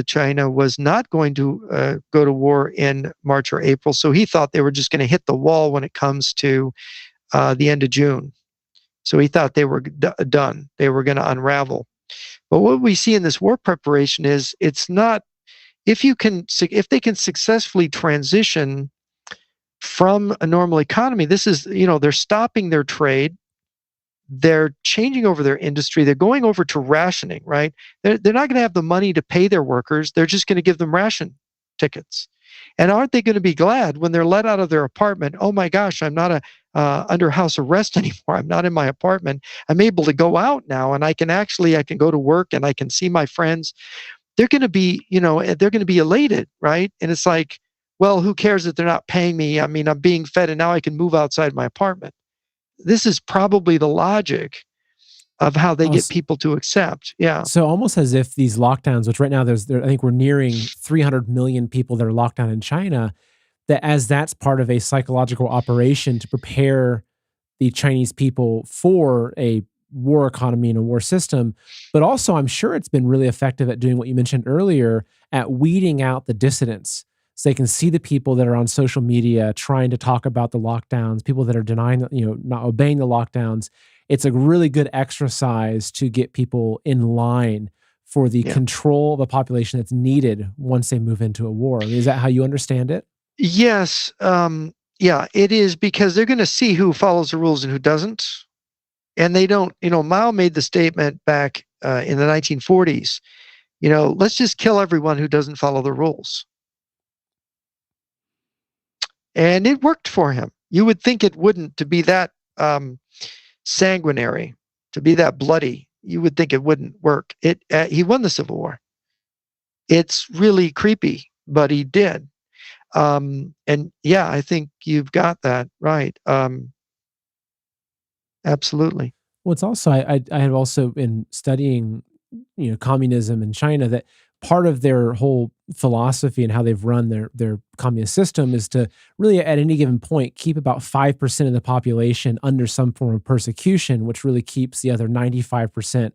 S2: China was not going to go to war in March or April. So he thought they were just going to hit the wall when it comes to the end of June. So he thought they were done. They were going to unravel. But what we see in this war preparation is it's not, if they can successfully transition from a normal economy, this is, they're stopping their trade. They're changing over their industry. They're going over to rationing, right? They're not going to have the money to pay their workers. They're just going to give them ration tickets. And aren't they going to be glad when they're let out of their apartment? Oh my gosh, I'm not under house arrest anymore. I'm not in my apartment. I'm able to go out now, and I can go to work and I can see my friends. They're going to be, they're going to be elated, right? And it's like, well, who cares that they're not paying me? I mean, I'm being fed, and now I can move outside my apartment. This is probably the logic of how they get people to accept. Yeah.
S1: So almost as if these lockdowns, which right now I think we're nearing 300 million people that are locked down in China, that as that's part of a psychological operation to prepare the Chinese people for a war economy and a war system. But also I'm sure it's been really effective at doing what you mentioned earlier, at weeding out the dissidents. So they can see the people that are on social media trying to talk about the lockdowns, people that are denying, not obeying the lockdowns. It's a really good exercise to get people in line for the control of a population that's needed once they move into a war. I mean, is that how you understand it?
S2: Yes. It is, because they're going to see who follows the rules and who doesn't. And they don't, Mao made the statement back in the 1940s, let's just kill everyone who doesn't follow the rules. And it worked for him. You would think it wouldn't, to be that sanguinary, to be that bloody. You would think it wouldn't work. He won the Civil War. It's really creepy, but he did. And yeah, I think you've got that right. Absolutely.
S1: Well, it's also, I have also been studying, communism in China, that part of their whole philosophy and how they've run their communist system is to really, at any given point, keep about 5% of the population under some form of persecution, which really keeps the other 95%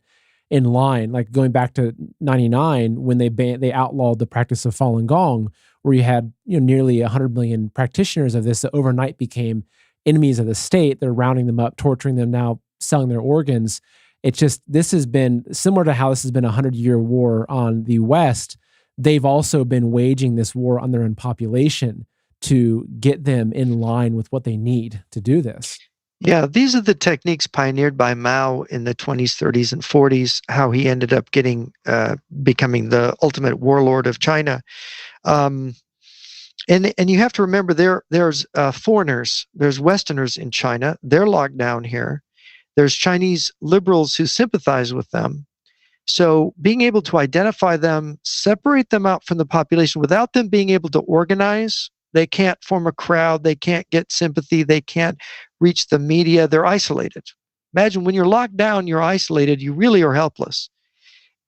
S1: in line. Like going back to 99, when they outlawed the practice of Falun Gong, where you had nearly 100 million practitioners of this that overnight became enemies of the state. They're rounding them up, torturing them, now selling their organs. It's just, this has been similar to how this has been a 100-year war on the West. they've also been waging this war on their own population to get them in line with what they need to do this.
S2: Yeah, these are the techniques pioneered by Mao in the 20s, 30s, and 40s, how he ended up becoming the ultimate warlord of China. And you have to remember there's foreigners, there's Westerners in China. They're locked down here. There's Chinese liberals who sympathize with them. So being able to identify them, separate them out from the population without them being able to organize, they can't form a crowd, they can't get sympathy, they can't reach the media, they're isolated. Imagine when you're locked down, you're isolated, you really are helpless.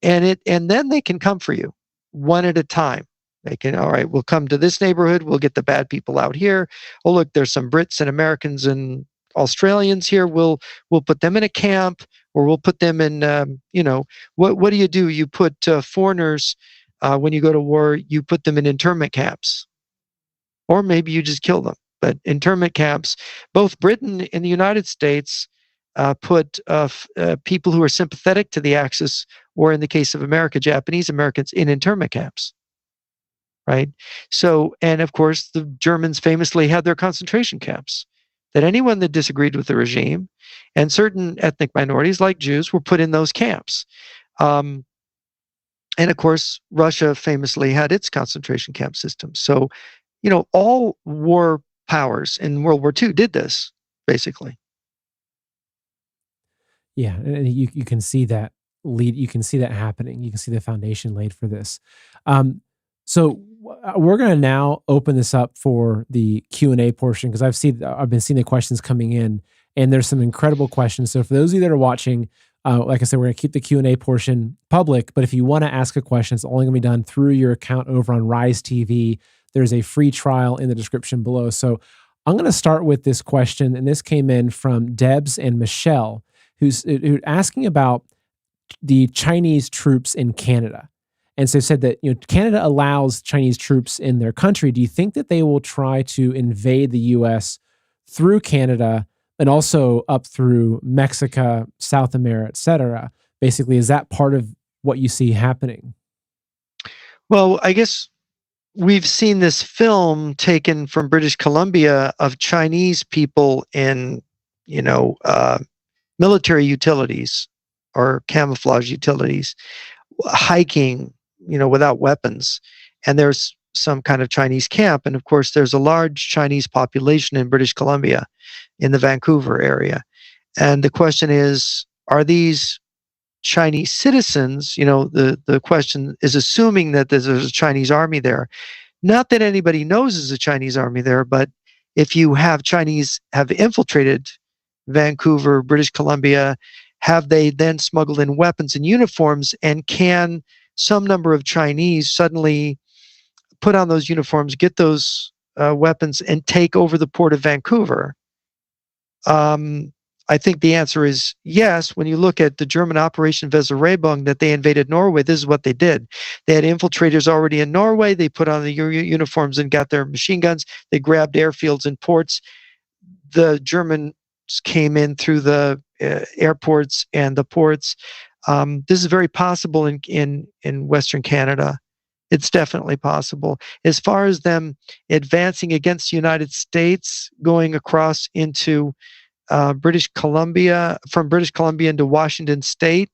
S2: And then they can come for you one at a time. They can, all right, we'll come to this neighborhood, we'll get the bad people out here. Oh, look, there's some Brits and Americans and Australians here. We'll put them in a camp, or we'll put them in, what do? You put foreigners, when you go to war, you put them in internment camps. Or maybe you just kill them. But internment camps, both Britain and the United States put people who are sympathetic to the Axis, or in the case of America, Japanese Americans, in internment camps. Right? So, and of course, the Germans famously had their concentration camps, that anyone that disagreed with the regime and certain ethnic minorities like Jews were put in those camps. And of course, Russia famously had its concentration camp system. So, all war powers in World War II did this, basically.
S1: Yeah, and you can see that you can see that happening. You can see the foundation laid for this. So we're going to now open this up for the Q&A portion, because I've been seeing the questions coming in, and there's some incredible questions. So for those of you that are watching, like I said, we're going to keep the Q&A portion public, but if you want to ask a question, it's only going to be done through your account over on Rise TV. There's a free trial in the description below. So I'm going to start with this question, and this came in from Debs and Michelle, who's asking about the Chinese troops in Canada. And so said that Canada allows Chinese troops in their country. Do you think that they will try to invade the U.S. through Canada and also up through Mexico, South America, et cetera? Basically, is that part of what you see happening?
S2: Well, I guess we've seen this film taken from British Columbia of Chinese people in, military utilities or camouflage utilities, hiking, without weapons. And there's some kind of Chinese camp. And of course, there's a large Chinese population in British Columbia, in the Vancouver area. And the question is, are these Chinese citizens? The question is assuming that there's a Chinese army there. Not that anybody knows there's a Chinese army there, but if you have Chinese have infiltrated Vancouver, British Columbia, have they then smuggled in weapons and uniforms, and can some number of Chinese suddenly put on those uniforms, get those weapons, and take over the port of Vancouver? I think the answer is yes. When you look at the German Operation Weserübung, that they invaded Norway, this is what they did. They had infiltrators already in Norway. They put on the uniforms and got their machine guns. They grabbed airfields and ports. The Germans came in through the airports and the ports. This is very possible in Western Canada. It's definitely possible. As far as them advancing against the United States, going across into British Columbia, from British Columbia into Washington State,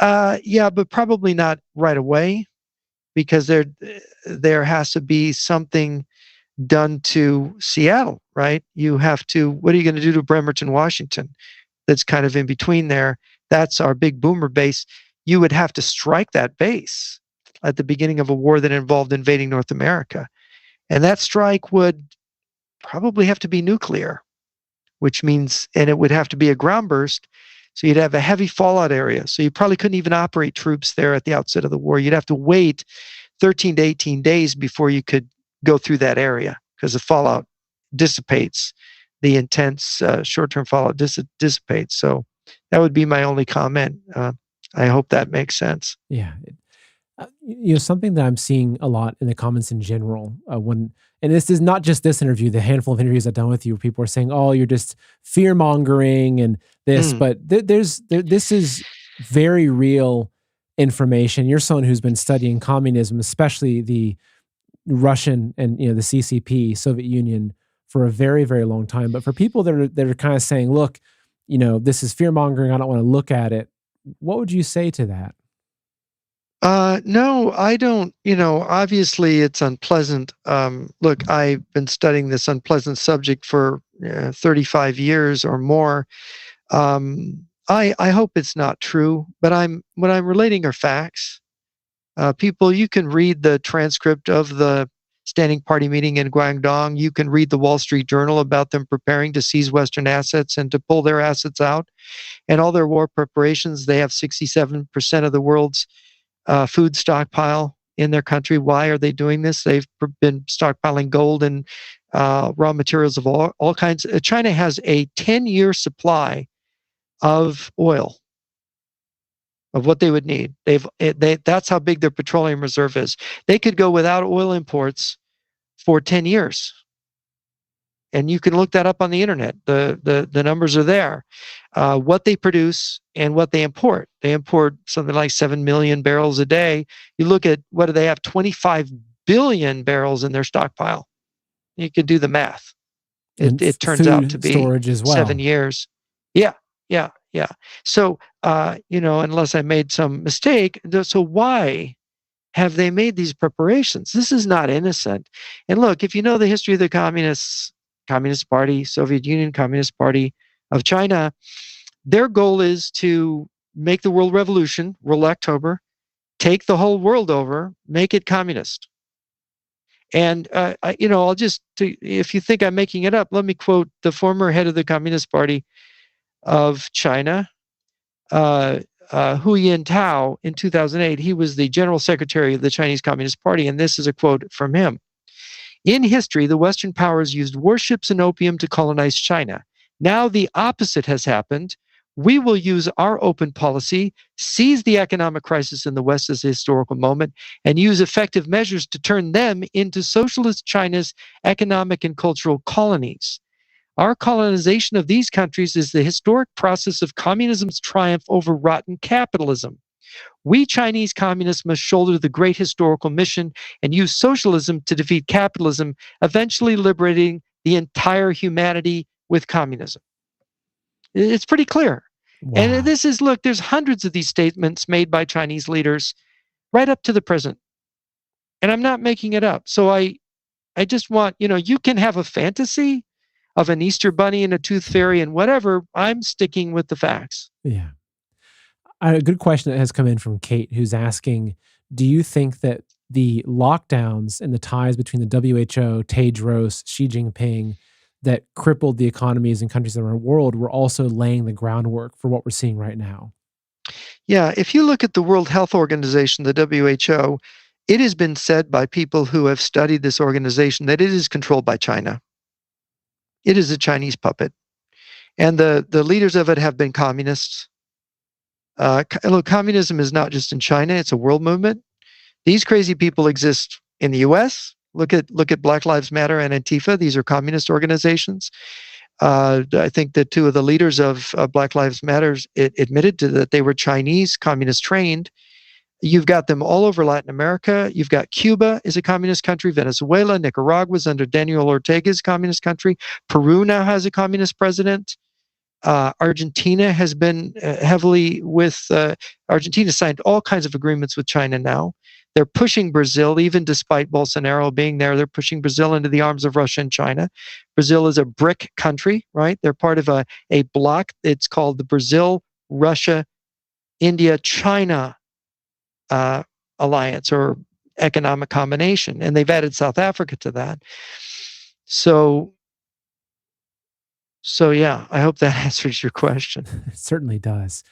S2: yeah, but probably not right away, because there has to be something done to Seattle, right? You have to, what are you going to do to Bremerton, Washington? That's kind of in between there. That's our big boomer base. You would have to strike that base at the beginning of a war that involved invading North America. And that strike would probably have to be nuclear, which means, and it would have to be a ground burst. So you'd have a heavy fallout area. So you probably couldn't even operate troops there at the outset of the war. You'd have to wait 13 to 18 days before you could go through that area, because the fallout dissipates. The intense short-term fallout dissipates. So that would be my only comment. I hope that makes sense.
S1: Yeah. Something that I'm seeing a lot in the comments in general, and this is not just this interview, the handful of interviews I've done with you, where people are saying, "Oh, you're just fear mongering and this," but this is very real, information. You're someone who's been studying communism, especially the Russian and the CCP, Soviet Union, for a very, very long time. But for people that are kind of saying, look, this is fear mongering, I don't want to look at it, what would you say to that?
S2: No, I don't. Obviously it's unpleasant. Look, I've been studying this unpleasant subject for 35 years or more. I hope it's not true, but what I'm relating are facts. People, you can read the transcript of the Standing Party meeting in Guangdong. You can read the Wall Street Journal about them preparing to seize Western assets and to pull their assets out and all their war preparations. They have 67% of the world's food stockpile in their country. Why are they doing this? They've been stockpiling gold and raw materials of all kinds. China has a 10-year supply of oil, of what they would need. That's how big their petroleum reserve is. They could go without oil imports for 10 years. And you can look that up on the internet. The numbers are there. What they produce and what they import. They import something like 7 million barrels a day. You look at what do they have? 25 billion barrels in their stockpile. You can do the math. It turns out to be
S1: storage as well.
S2: 7 years. Yeah. So, unless I made some mistake, so why have they made these preparations? This is not innocent. And look, if you know the history of the Communist Party, Soviet Union, Communist Party of China, their goal is to make the world revolution, World October, take the whole world over, make it communist. And, I'll just, if you think I'm making it up, let me quote the former head of the Communist Party of China, Hu Jintao, in 2008. He was the general secretary of the Chinese Communist Party, and this is a quote from him. In history, the Western powers used warships and opium to colonize China. Now the opposite has happened. We will use our open policy, seize the economic crisis in the West as a historical moment, and use effective measures to turn them into socialist China's economic and cultural colonies. Our colonization of these countries is the historic process of communism's triumph over rotten capitalism. We Chinese communists must shoulder the great historical mission and use socialism to defeat capitalism, eventually liberating the entire humanity with communism. It's pretty clear.
S1: Wow.
S2: And this is, look, there's hundreds of these statements made by Chinese leaders right up to the present. And I'm not making it up. So I just want, you can have a fantasy of an Easter bunny and a tooth fairy and whatever. I'm sticking with the facts.
S1: Yeah. A good question that has come in from Kate, who's asking, do you think that the lockdowns and the ties between the WHO, Tedros, Xi Jinping, that crippled the economies in countries around the world were also laying the groundwork for what we're seeing right now?
S2: Yeah, if you look at the World Health Organization, the WHO, it has been said by people who have studied this organization that it is controlled by China. It is a Chinese puppet. And the leaders of it have been communists. Look, communism is not just in China, it's a world movement. These crazy people exist in the US. Look at Black Lives Matter and Antifa. These are communist organizations. I think that two of the leaders of Black Lives Matter admitted that they were Chinese communist trained. You've got them all over Latin America. You've got Cuba is a communist country. Venezuela, Nicaragua is under Daniel Ortega's communist country. Peru now has a communist president. Argentina has been heavily with, Argentina signed all kinds of agreements with China now. They're pushing Brazil, even despite Bolsonaro being there, they're pushing Brazil into the arms of Russia and China. Brazil is a BRIC country, right? They're part of a bloc. It's called the Brazil, Russia, India, China alliance or economic combination. And they've added South Africa to that. So yeah, I hope that answers your question.
S1: It certainly does.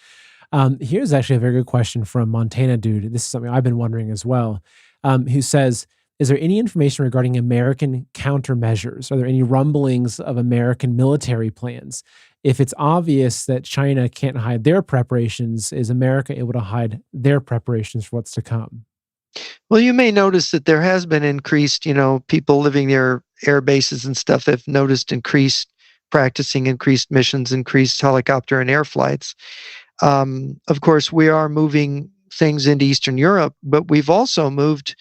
S1: Here's actually a very good question from Montana Dude. This is something I've been wondering as well, who says, is there any information regarding American countermeasures? Are there any rumblings of American military plans? If it's obvious that China can't hide their preparations, is America able to hide their preparations for what's to come?
S2: Well, you may notice that there has been increased, people living near air bases and stuff have noticed increased practicing, increased missions, increased helicopter and air flights. Of course, we are moving things into Eastern Europe, but we've also moved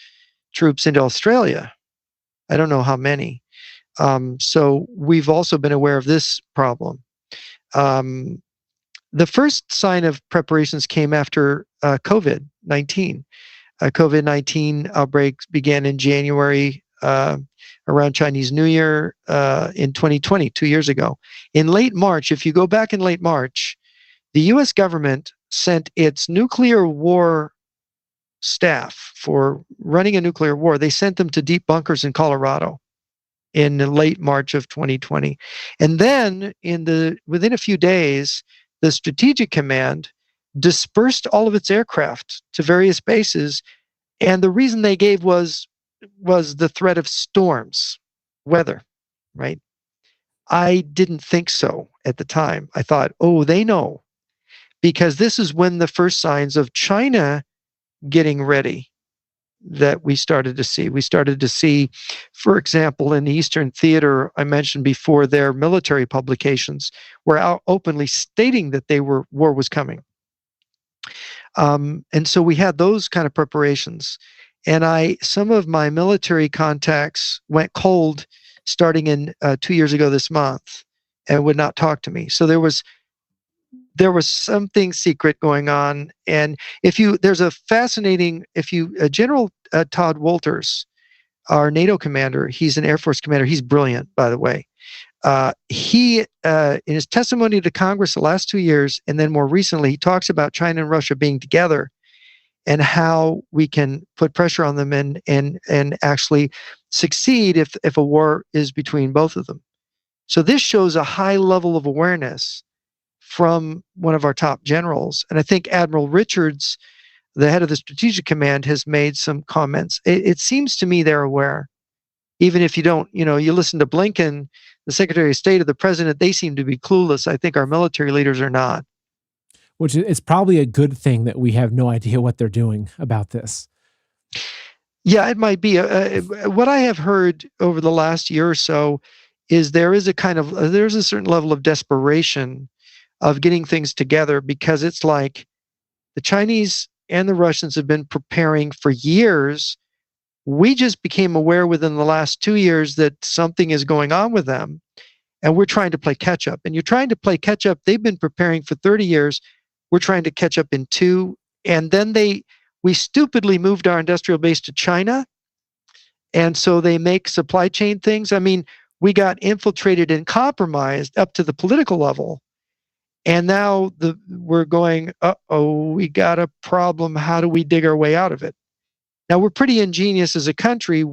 S2: troops into Australia. I don't know how many. So we've also been aware of this problem. Um, the first sign of preparations came after COVID-19. COVID-19 outbreaks began in January around Chinese New Year in 2020, 2 years ago. In late March, if you go back in late March, the US government sent its nuclear war staff for running a nuclear war. They sent them to deep bunkers in Colorado in late March of 2020. And then within a few days, the Strategic Command dispersed all of its aircraft to various bases. And the reason they gave was the threat of storms, weather, right? I didn't think so at the time. I thought, oh, they know, because this is when the first signs of China getting ready that we started to see. We started to see, for example, in the Eastern Theater, I mentioned before, their military publications were out openly stating that war was coming. And so we had those kind of preparations. And some of my military contacts went cold starting in 2 years ago this month and would not talk to me. So there was something secret going on. And there's a fascinating, General Todd Wolters, our NATO commander, he's an Air Force commander. He's brilliant, by the way. He, in his testimony to Congress the last 2 years, and then more recently, he talks about China and Russia being together and how we can put pressure on them and actually succeed if a war is between both of them. So this shows a high level of awareness from one of our top generals. And I think Admiral Richards, the head of the Strategic Command, has made some comments. It seems to me they're aware. Even if you don't, you listen to Blinken, the Secretary of State, of the President, they seem to be clueless. I think our military leaders are not.
S1: Which is probably a good thing that we have no idea what they're doing about this.
S2: Yeah, it might be. What I have heard over the last year or so is there's a certain level of desperation of getting things together, because it's like the Chinese and the Russians have been preparing for years. We just became aware within the last 2 years that something is going on with them, and we're trying to play catch up. And you're trying to play catch up. They've been preparing for 30 years. We're trying to catch up in 2. And then we stupidly moved our industrial base to China. And so they make supply chain things. I mean, we got infiltrated and compromised up to the political level. And now we're going, uh-oh, we got a problem. How do we dig our way out of it? Now, we're pretty ingenious as a country.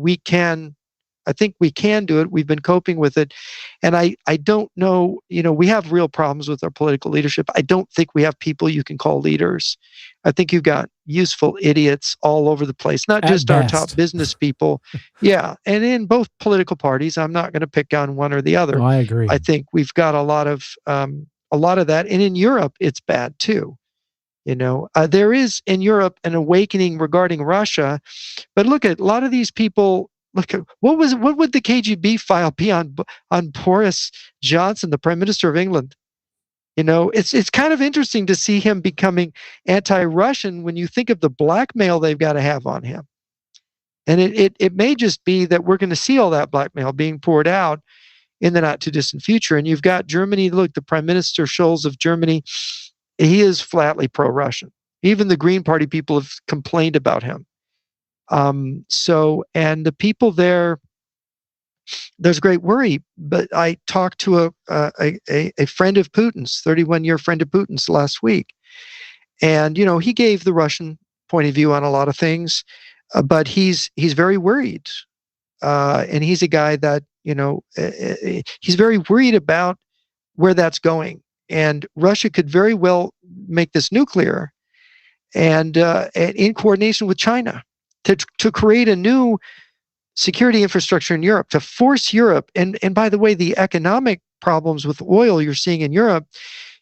S2: I think we can do it. We've been coping with it. And I don't know, we have real problems with our political leadership. I don't think we have people you can call leaders. I think you've got useful idiots all over the place, not just our top business people. Yeah. And in both political parties, I'm not going to pick on one or the other.
S1: No, I agree.
S2: I think we've got a lot of that. And in Europe, it's bad too. There is in Europe an awakening regarding Russia, but look at a lot of these people. Look at what would the KGB file be on Boris Johnson, the Prime Minister of England? It's kind of interesting to see him becoming anti-Russian when you think of the blackmail they've got to have on him. And it may just be that we're going to see all that blackmail being poured out in the not too distant future. And you've got Germany. Look, the Prime Minister Scholz of Germany, he is flatly pro-Russian. Even the Green Party people have complained about him. And the people there's great worry. But I talked to a friend of Putin's, 31-year friend of Putin's last week. And, he gave the Russian point of view on a lot of things, but he's very worried. And he's a guy that, he's very worried about where that's going. And Russia could very well make this nuclear and in coordination with China to create a new security infrastructure in Europe, to force Europe. And by the way, the economic problems with oil you're seeing in Europe,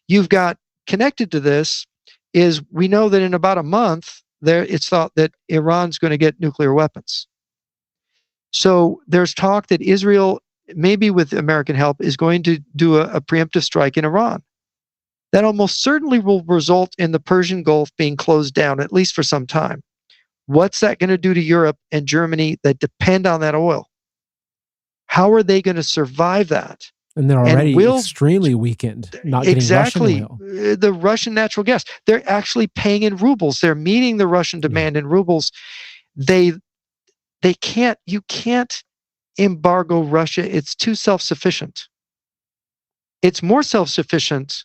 S2: you've got connected to this is we know that in about a month, it's thought that Iran's going to get nuclear weapons. So there's talk that Israel, maybe with American help, is going to do a preemptive strike in Iran. that almost certainly will result in the Persian Gulf being closed down, at least for some time. What's that going to do to Europe and Germany that depend on that oil? How are they going to survive that?
S1: And they're
S2: And
S1: already
S2: will
S1: extremely weakened, not getting Russian
S2: exactly
S1: oil.
S2: the Russian natural gas? They're actually paying in rubles. They're meeting the Russian demand in rubles. They can't. You can't embargo Russia. It's too self-sufficient. It's more self-sufficient,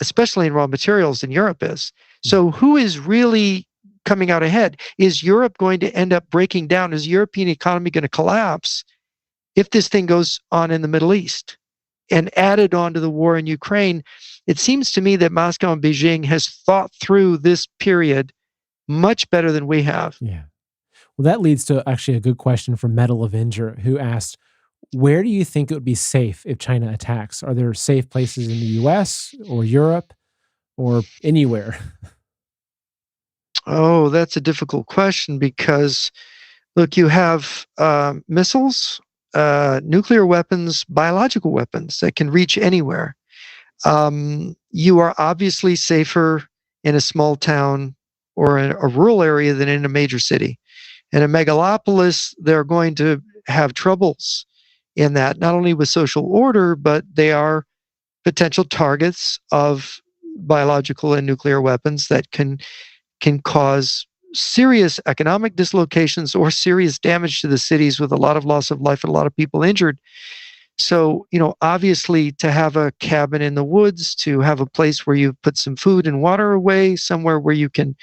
S2: especially in raw materials, than Europe is. So who is really coming out ahead? Is Europe going to end up breaking down? Is the European economy going to collapse if this thing goes on in the Middle East? And added on to the war in Ukraine, it seems to me that Moscow and Beijing has thought through this period much better than we have.
S1: Yeah. Well, that leads to actually a good question from Metal Avenger, who asked, where do you think it would be safe if China attacks? Are there safe places in the US or Europe or anywhere?
S2: Oh, that's a difficult question because, look, you have missiles, nuclear weapons, biological weapons that can reach anywhere. You are obviously safer in a small town or in a rural area than in a major city. In a megalopolis, they're going to have troubles in that, not only with social order, but they are potential targets of biological and nuclear weapons that can cause serious economic dislocations or serious damage to the cities with a lot of loss of life and a lot of people injured. So, obviously, to have a cabin in the woods, to have a place where you put some food and water away, somewhere where you can,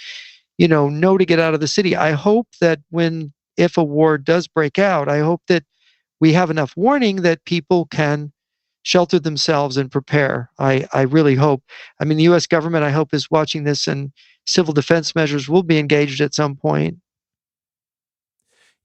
S2: know to get out of the city. I hope that if a war does break out, I hope that we have enough warning that people can shelter themselves and prepare. I really hope. I mean, the U.S. government, I hope, is watching this, and civil defense measures will be engaged at some point.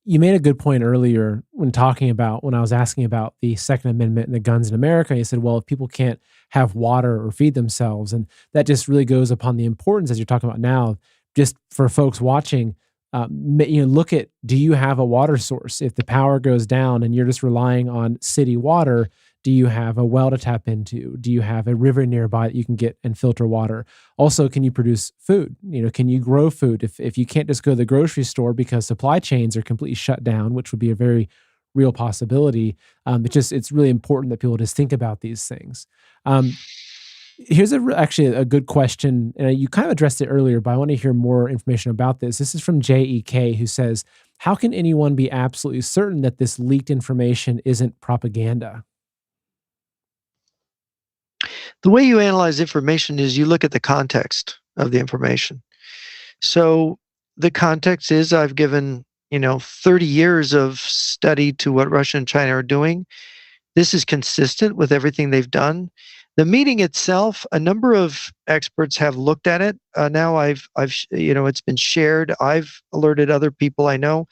S1: You made a good point earlier when I was asking about the Second Amendment and the guns in America. You said, well, if people can't have water or feed themselves, and that just really goes upon the importance, as you're talking about now, just for folks watching, look at, do you have a water source? If the power goes down and you're just relying on city water, do you have a well to tap into? Do you have a river nearby that you can get and filter water? Also, can you produce food? Can you grow food? If you can't just go to the grocery store because supply chains are completely shut down, which would be a very real possibility. It's really important that people just think about these things. Here's actually a good question, and you kind of addressed it earlier, but I want to hear more information about this. This is from JEK, who says, how can anyone be absolutely certain that this leaked information isn't propaganda?
S2: The way you analyze information is you look at the context of the information. So the context is I've given, 30 years of study to what Russia and China are doing. This is consistent with everything they've done. The meeting itself, a number of experts have looked at it. Now it's been shared. I've alerted other people I know.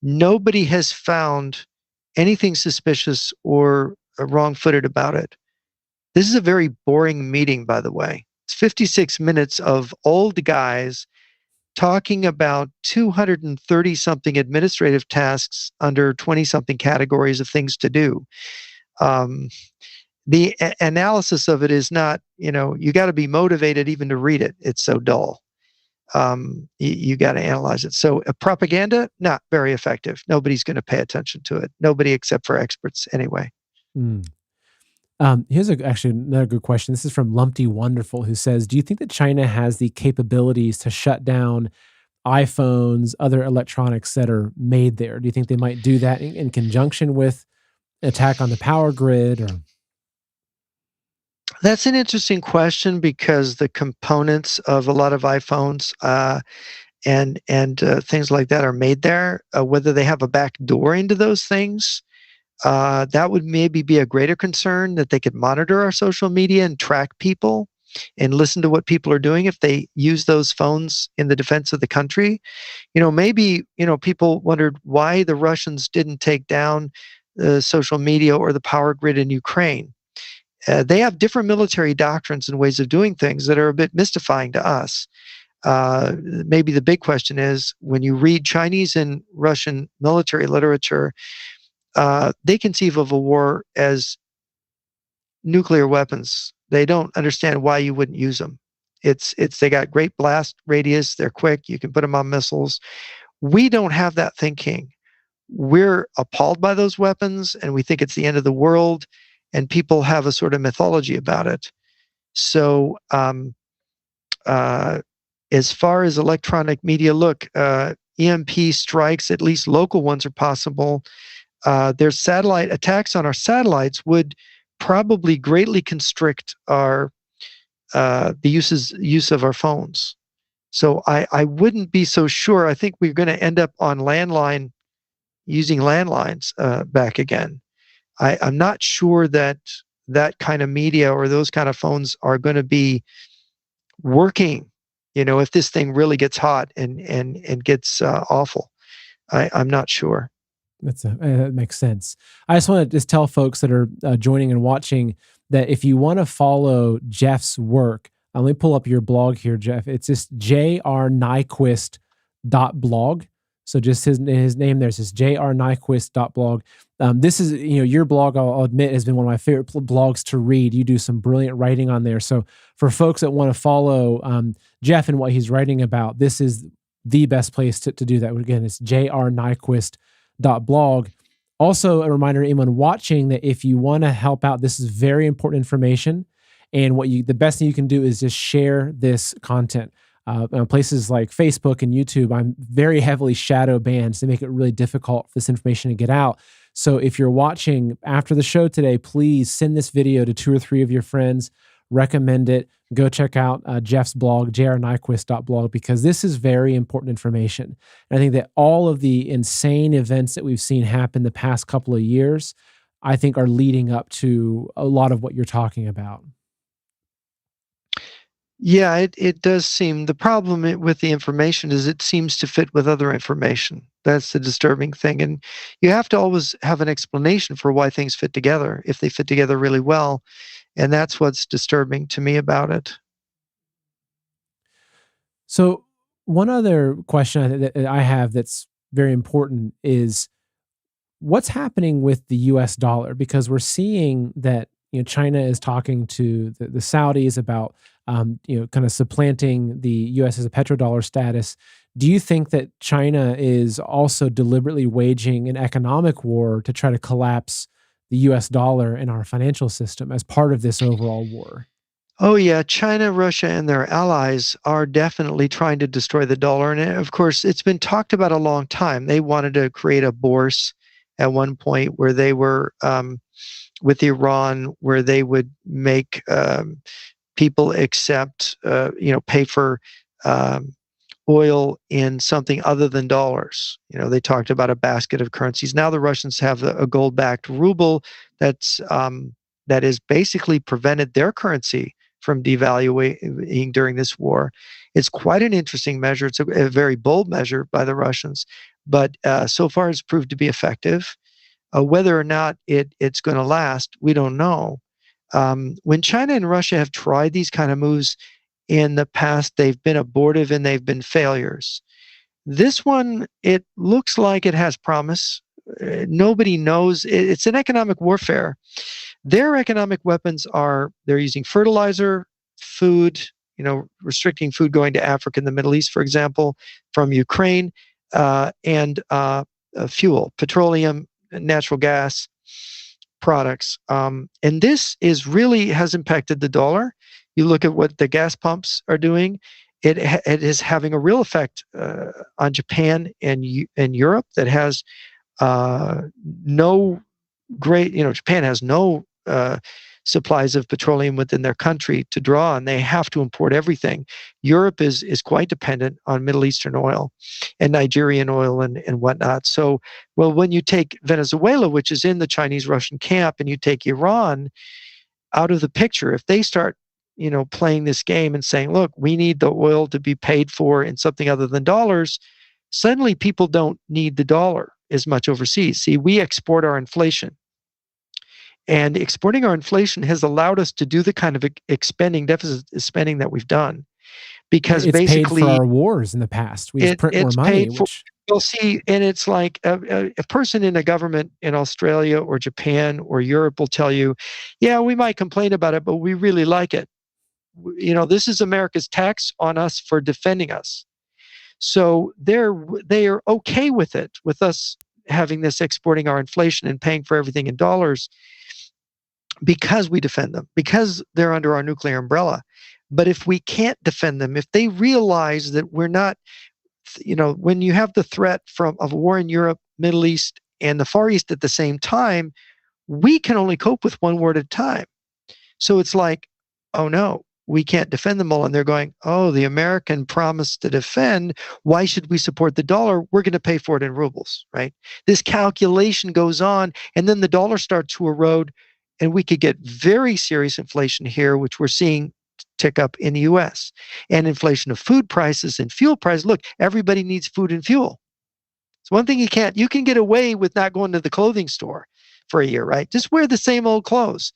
S2: Nobody has found anything suspicious or wrong-footed about it. This is a very boring meeting, by the way. It's 56 minutes of old guys talking about 230 something administrative tasks under 20 something categories of things to do. The analysis of it is not, you got to be motivated even to read it. It's so dull. You got to analyze it. So propaganda, not very effective. Nobody's going to pay attention to it. Nobody except for experts anyway.
S1: Here's actually another good question. This is from Lumpty Wonderful, who says, do you think that China has the capabilities to shut down iPhones, other electronics that are made there? Do you think they might do that in conjunction with an attack on the power grid? Or
S2: that's an interesting question because the components of a lot of iPhones and things like that are made there. Whether they have a back door into those things, that would maybe be a greater concern, that they could monitor our social media and track people and listen to what people are doing if they use those phones in the defense of the country. Maybe, people wondered why the Russians didn't take down the social media or the power grid in Ukraine. They have different military doctrines and ways of doing things that are a bit mystifying to us. Maybe the big question is, when you read Chinese and Russian military literature, they conceive of a war as nuclear weapons They don't understand why you wouldn't use them. They got great blast radius. They're quick. You can put them on missiles. We don't have that thinking. We're appalled by those weapons, and we think it's the end of the world. And people have a sort of mythology about it. So, as far as electronic media, look, EMP strikes, at least local ones, are possible. There's satellite attacks on our satellites would probably greatly constrict our the use of our phones. So I wouldn't be so sure. I think we're going to end up on using landlines back again. I'm not sure that that kind of media or those kind of phones are going to be working. If this thing really gets hot and gets awful, I'm not sure.
S1: That makes sense. I just want to just tell folks that are joining and watching that if you want to follow Jeff's work, let me pull up your blog here, Jeff. It's just jrnyquist.blog. So just his name there says jrnyquist.blog. This is, your blog, I'll admit, has been one of my favorite blogs to read. You do some brilliant writing on there. So for folks that want to follow Jeff and what he's writing about, this is the best place to do that. Again, it's jrnyquist.blog. Also, a reminder to anyone watching that if you want to help out, this is very important information. And the best thing you can do is just share this content. Places like Facebook and YouTube, I'm very heavily shadow banned, so they make it really difficult for this information to get out. So if you're watching after the show today, please send this video to 2 or 3 of your friends, recommend it, go check out Jeff's blog, jrnyquist.blog, because this is very important information. And I think that all of the insane events that we've seen happen the past couple of years, I think are leading up to a lot of what you're talking about.
S2: Yeah, it does seem. The problem with the information is it seems to fit with other information. That's the disturbing thing. And you have to always have an explanation for why things fit together, if they fit together really well. And that's what's disturbing to me about it.
S1: So one other question that I have that's very important is what's happening with the US dollar? Because we're seeing that China is talking to the Saudis about kind of supplanting the U.S. as a petrodollar status. Do you think that China is also deliberately waging an economic war to try to collapse the U.S. dollar and our financial system as part of this overall war?
S2: Oh, yeah. China, Russia, and their allies are definitely trying to destroy the dollar. And of course, it's been talked about a long time. They wanted to create a bourse at one point where they were with Iran, where they would make people accept, pay for oil in something other than dollars. They talked about a basket of currencies. Now the Russians have a gold-backed ruble that has basically prevented their currency from devaluing during this war. It's quite an interesting measure. It's a very bold measure by the Russians, but so far it's proved to be effective. Whether or not it's going to last, we don't know. When China and Russia have tried these kind of moves in the past, they've been abortive and they've been failures. This one, it looks like it has promise. Nobody knows. It's an economic warfare. Their economic weapons they're using fertilizer, food, restricting food going to Africa and the Middle East, for example, from Ukraine, and fuel, petroleum, natural gas products. And this has impacted the dollar. You look at what the gas pumps are doing. It is having a real effect on Japan and Europe that has no great, Japan has no supplies of petroleum within their country to draw on. They have to import everything. Europe is quite dependent on Middle Eastern oil and Nigerian oil and whatnot. So, when you take Venezuela, which is in the Chinese-Russian camp, and you take Iran out of the picture, if they start, playing this game and saying, look, we need the oil to be paid for in something other than dollars, suddenly people don't need the dollar as much overseas. See, we export our inflation. And exporting our inflation has allowed us to do the kind of expending deficit spending that we've done, because
S1: it's
S2: basically
S1: paid for our wars in the past. We just print more money.
S2: Well, see, and it's like a person in a government in Australia or Japan or Europe will tell you, yeah, we might complain about it, but we really like it. This is America's tax on us for defending us. So they are okay with it, with us having this exporting our inflation and paying for everything in dollars because we defend them, because they're under our nuclear umbrella. But if we can't defend them, if they realize that we're not, when you have the threat of a war in Europe, Middle East, and the Far East at the same time, we can only cope with one war at a time. So it's like, oh no, we can't defend them all. And they're going, oh, the American promised to defend. Why should we support the dollar? We're going to pay for it in rubles, right? This calculation goes on, and then the dollar starts to erode, and we could get very serious inflation here, which we're seeing tick up in the US, and inflation of food prices and fuel prices. Look, everybody needs food and fuel. It's one thing you can get away with not going to the clothing store for a year, right? Just wear the same old clothes.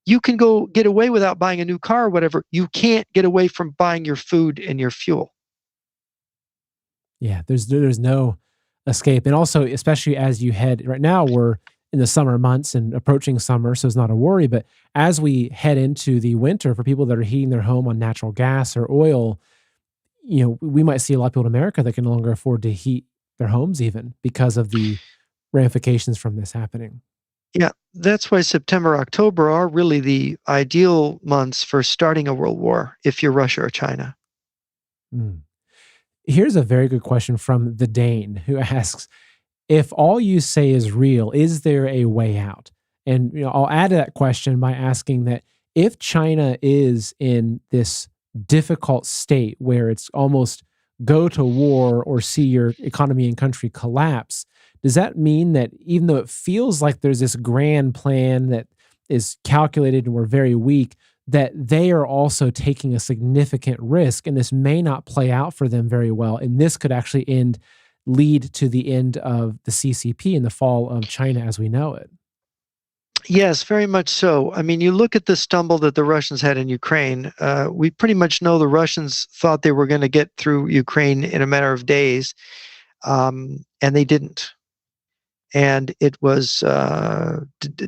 S2: You can go get away without buying a new car or whatever. You can't get away from buying your food and your fuel.
S1: Yeah, there's no escape. And also, especially as you head right now, we're in the summer months and approaching summer, so it's not a worry. But as we head into the winter, for people that are heating their home on natural gas or oil, we might see a lot of people in America that can no longer afford to heat their homes even because of the ramifications from this happening.
S2: Yeah, that's why September, October are really the ideal months for starting a world war if you're Russia or China.
S1: Mm. Here's a very good question from the Dane who asks, if all you say is real, is there a way out? And I'll add to that question by asking that if China is in this difficult state where it's almost go to war or see your economy and country collapse, does that mean that even though it feels like there's this grand plan that is calculated and we're very weak, that they are also taking a significant risk and this may not play out for them very well, and this could actually lead to the end of the CCP and the fall of China as we know it?
S2: Yes, very much so. I mean, you look at the stumble that the Russians had in Ukraine. We pretty much know the Russians thought they were going to get through Ukraine in a matter of days, and they didn't. And it was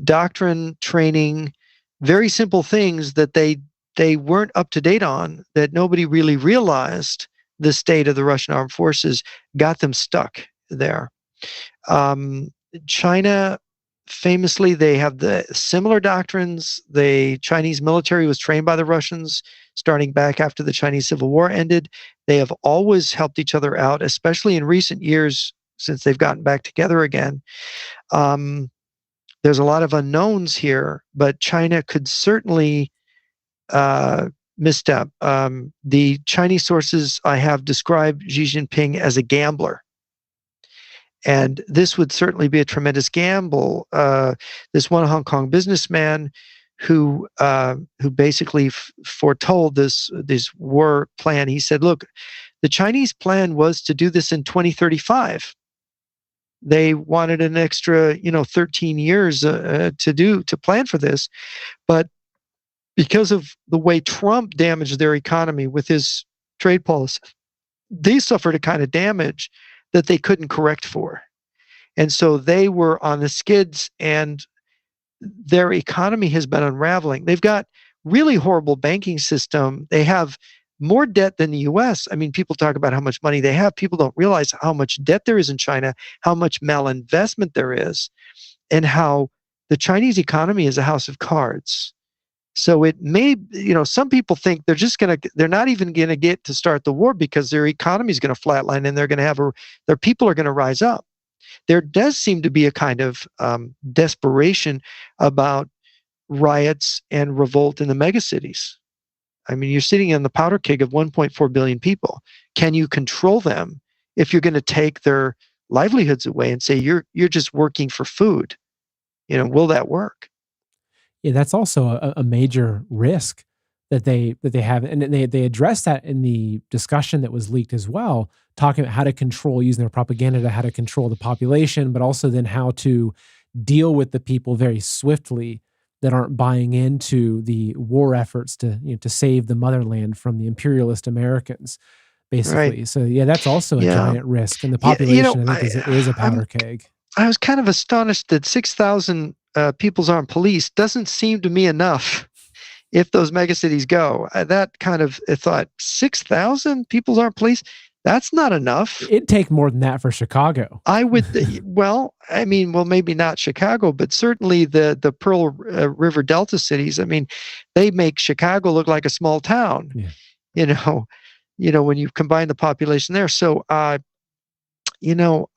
S2: doctrine, training, very simple things that they weren't up to date on, that nobody really realized the state of the Russian armed forces got them stuck there. China, famously, they have the similar doctrines. The Chinese military was trained by the Russians starting back after the Chinese Civil War ended. They have always helped each other out, especially in recent years since they've gotten back together again. There's a lot of unknowns here, but China could certainly misstep. The Chinese sources I have described Xi Jinping as a gambler. And this would certainly be a tremendous gamble. This one Hong Kong businessman who basically foretold this war plan, he said, look, the Chinese plan was to do this in 2035. They wanted an extra, 13 years to plan for this. But because of the way Trump damaged their economy with his trade policy, they suffered a kind of damage that they couldn't correct for. And so they were on the skids, and their economy has been unraveling. They've got really horrible banking system. They have more debt than the US. I mean, people talk about how much money they have. People don't realize how much debt there is in China, how much malinvestment there is, and how the Chinese economy is a house of cards. So it may, some people think they're not even going to get to start the war because their economy is going to flatline and they're going to have their people are going to rise up. There does seem to be a kind of desperation about riots and revolt in the megacities. I mean, you're sitting in the powder keg of 1.4 billion people. Can you control them if you're going to take their livelihoods away and say you're just working for food? Will that work?
S1: Yeah, that's also a major risk that they have, and they address that in the discussion that was leaked as well, talking about how to control using their propaganda to how to control the population, but also then how to deal with the people very swiftly that aren't buying into the war efforts to to save the motherland from the imperialist Americans.
S2: Right.
S1: basically. So yeah, that's also a
S2: Yeah.
S1: giant risk. And the
S2: Yeah.
S1: population, I think, is a powder keg.
S2: I was kind of astonished that 6,000 peoples armed police doesn't seem to me enough if those megacities go. That kind of I thought 6,000 people's armed police. That's not enough.
S1: It'd take more than that for Chicago.
S2: I would, well, I mean, well, maybe not Chicago, but certainly the Pearl River Delta cities. I mean, they make Chicago look like a small town.
S1: Yeah.
S2: You know, when you combine the population there. So, I don't know.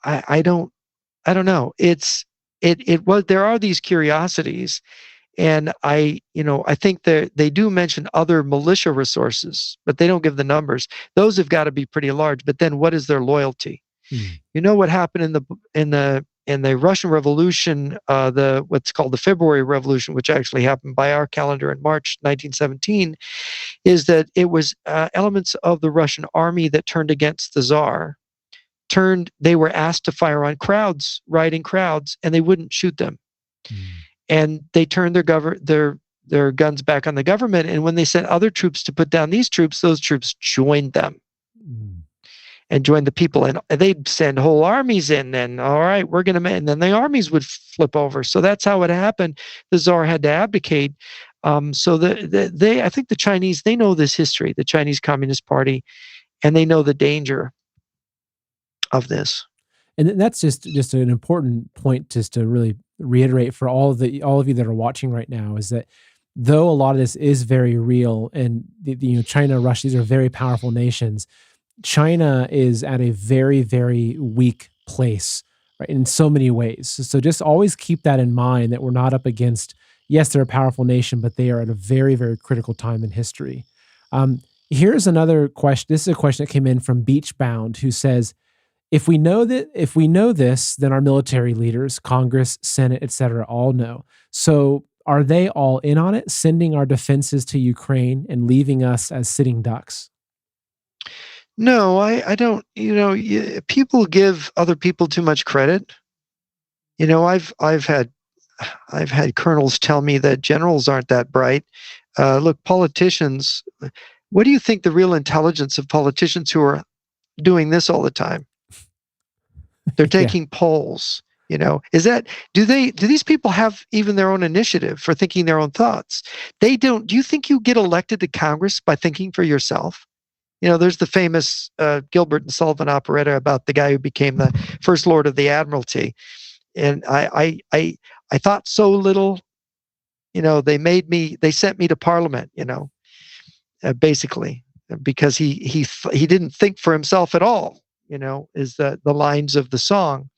S2: It was, there are these curiosities, and I think they do mention other militia resources, but they don't give the numbers. Those have got to be pretty large. But then, what is their loyalty? You know what happened in the Russian Revolution, the what's called the February Revolution, which actually happened by our calendar in March 1917, is that it was elements of the Russian army that turned against the Tsar. They were asked to fire on crowds, rioting crowds, and they wouldn't shoot them. And they turned their guns back on the government. And when they sent other troops to put down these troops, those troops joined them and joined the people. And they'd send whole armies in. And all right, we're going to, and then the armies would flip over. So that's how it happened. The Tsar had to abdicate. So I think the Chinese, they know this history, the Chinese Communist Party, and they know the danger of this.
S1: And that's just an important point just to really reiterate for all of you that are watching right now, is that though a lot of this is very real, and China, Russia, these are very powerful nations, China is at a very, very weak place, right, in so many ways. So just always keep that in mind, that we're not up against, yes, they're a powerful nation, but they are at a very, very critical time in history. Here's another question. This is a question that came in from Beachbound, who says, if we know this, then our military leaders, Congress, Senate, etc., all know. So are they all in on it, sending our defenses to Ukraine and leaving us as sitting ducks?
S2: No, I don't. People give other people too much credit. I've had colonels tell me that generals aren't that bright. Look, politicians. What do you think the real intelligence of politicians who are doing this all the time? They're taking polls. Do these people have even their own initiative for thinking their own thoughts? They don't. Do you think you get elected to Congress by thinking for yourself? There's the famous Gilbert and Sullivan operetta about the guy who became the first Lord of the Admiralty. And I thought so little, they sent me to Parliament, basically, because he didn't think for himself at all, is the lines of the song.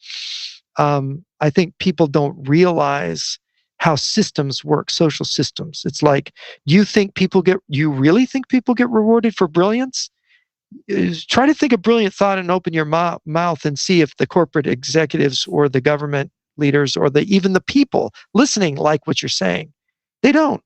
S2: I think people don't realize how systems work, social systems. It's like, you really think people get rewarded for brilliance? Try to think a brilliant thought and open your mouth and see if the corporate executives or the government leaders or even the people listening like what you're saying. They don't.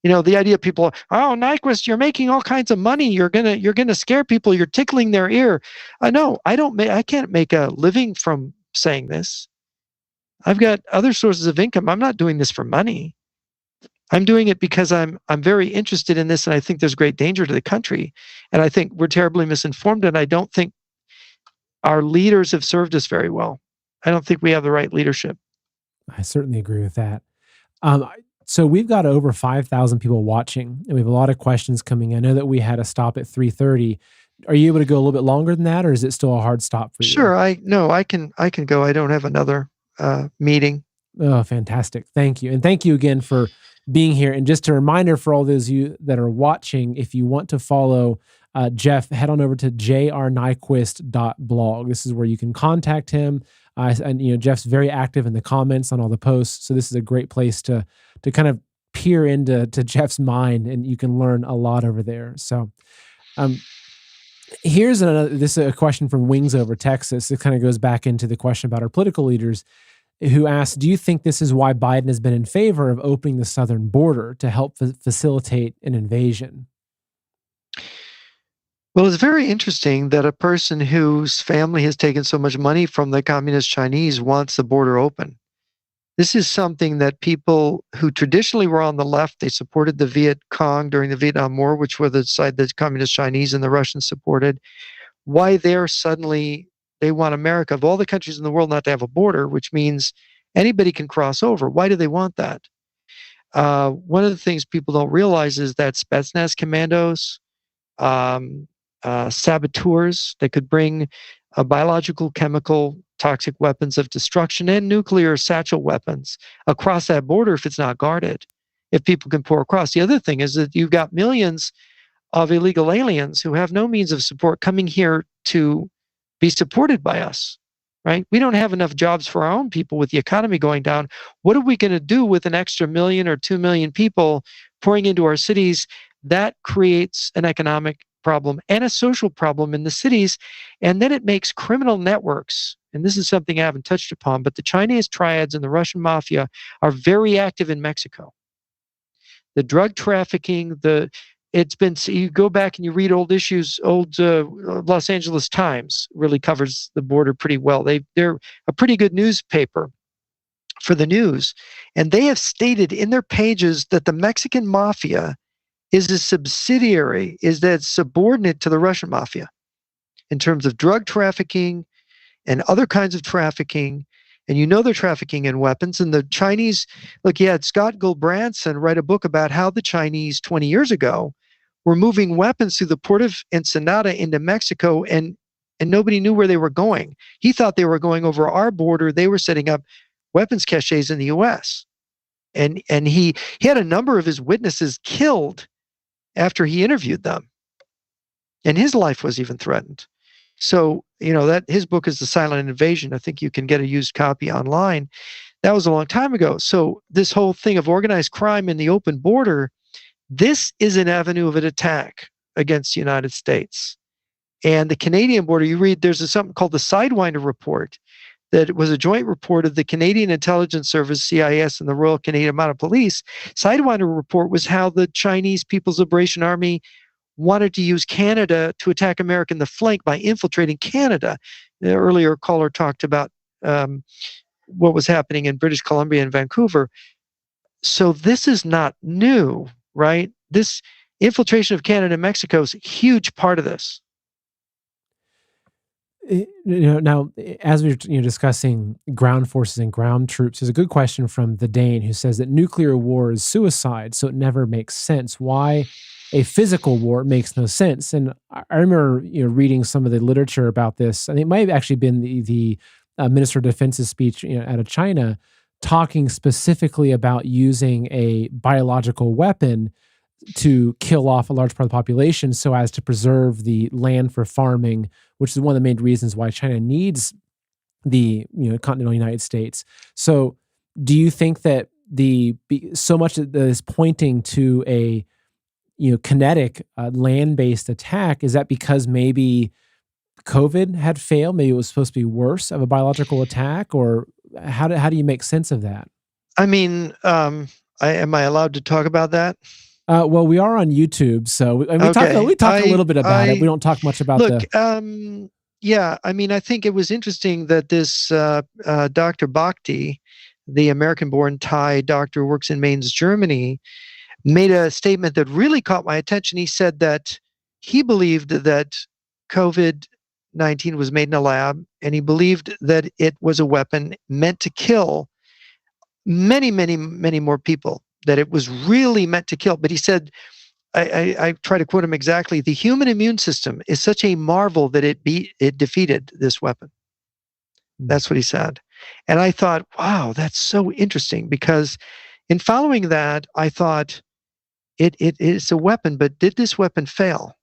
S2: The idea of people, oh, Nyquist, you're making all kinds of money. You're gonna scare people. You're tickling their ear. No, I can't make a living from saying this. I've got other sources of income. I'm not doing this for money. I'm doing it because I'm very interested in this, and I think there's great danger to the country. And I think we're terribly misinformed, and I don't think our leaders have served us very well. I don't think we have the right leadership.
S1: I certainly agree with that. So we've got over 5,000 people watching, and we have a lot of questions coming in. I know that we had a stop at 3:30. Are you able to go a little bit longer than that, or is it still a hard stop for you?
S2: Sure, I can go. I don't have another meeting.
S1: Oh, fantastic. Thank you. And thank you again for being here. And just a reminder for all those of you that are watching, if you want to follow Jeff, head on over to jrnyquist.blog. This is where you can contact him. And Jeff's very active in the comments on all the posts. So this is a great place to kind of peer into Jeff's mind, and you can learn a lot over there. So this is a question from Wings Over Texas. It kind of goes back into the question about our political leaders, who asked, do you think this is why Biden has been in favor of opening the southern border to help facilitate an invasion?
S2: Well, it's very interesting that a person whose family has taken so much money from the communist Chinese wants the border open. This is something that people who traditionally were on the left, they supported the Viet Cong during the Vietnam War, which were the side that the Communist Chinese and the Russians supported. Why they want America, of all the countries in the world, not to have a border, which means anybody can cross over. Why do they want that? One of the things people don't realize is that Spetsnaz commandos, um, saboteurs that could bring biological, chemical, toxic weapons of destruction and nuclear satchel weapons across that border if it's not guarded, if people can pour across. The other thing is that you've got millions of illegal aliens who have no means of support coming here to be supported by us, right? We don't have enough jobs for our own people with the economy going down. What are we going to do with an extra 1 million or 2 million people pouring into our cities? That creates an economic problem and a social problem in the cities. And then it makes criminal networks. And this is something I haven't touched upon, but the Chinese triads and the Russian mafia are very active in Mexico. The drug trafficking, you go back and you read old issues, Los Angeles Times really covers the border pretty well. They're a pretty good newspaper for the news. And they have stated in their pages that the Mexican mafia is a subsidiary, is that subordinate to the Russian mafia in terms of drug trafficking and other kinds of trafficking. And they're trafficking in weapons. And the Chinese, look, you had Scott Gulbranson write a book about how the Chinese 20 years ago were moving weapons through the port of Ensenada into Mexico, and nobody knew where they were going. He thought they were going over our border. They were setting up weapons caches in the U.S. And he had a number of his witnesses killed after he interviewed them. And his life was even threatened. So, that his book is The Silent Invasion. I think you can get a used copy online. That was a long time ago. So this whole thing of organized crime in the open border, this is an avenue of an attack against the United States. And the Canadian border, you read, there's something called the Sidewinder Report, that was a joint report of the Canadian Intelligence Service, CIS, and the Royal Canadian Mounted Police. Sidewinder Report was how the Chinese People's Liberation Army wanted to use Canada to attack America in the flank by infiltrating Canada. The earlier caller talked about what was happening in British Columbia and Vancouver. So this is not new, right? This infiltration of Canada and Mexico is a huge part of this.
S1: Now, as we're discussing ground forces and ground troops, there's a good question from the Dane who says that nuclear war is suicide, so it never makes sense. Why a physical war makes no sense? And I remember reading some of the literature about this. I think it might have actually been the Minister of Defense's speech out of China, talking specifically about using a biological weapon to kill off a large part of the population so as to preserve the land for farming, which is one of the main reasons why China needs the continental United States. So do you think that so much that is pointing to a kinetic land-based attack, is that because maybe COVID had failed? Maybe it was supposed to be worse of a biological attack? Or how do you make sense of that?
S2: I mean, am I allowed to talk about that?
S1: Well, we are on YouTube, so we talk a little bit about it. We don't talk much about
S2: yeah, I mean, I think it was interesting that this Dr. Bhakti, the American-born Thai doctor who works in Mainz, Germany, made a statement that really caught my attention. He said that he believed that COVID-19 was made in a lab, and he believed that it was a weapon meant to kill many, many, many more people, that it was really meant to kill. But he said, I try to quote him exactly, the human immune system is such a marvel that it defeated this weapon. That's what he said. And I thought, wow, that's so interesting, because in following that, I thought it is a weapon, but did this weapon fail?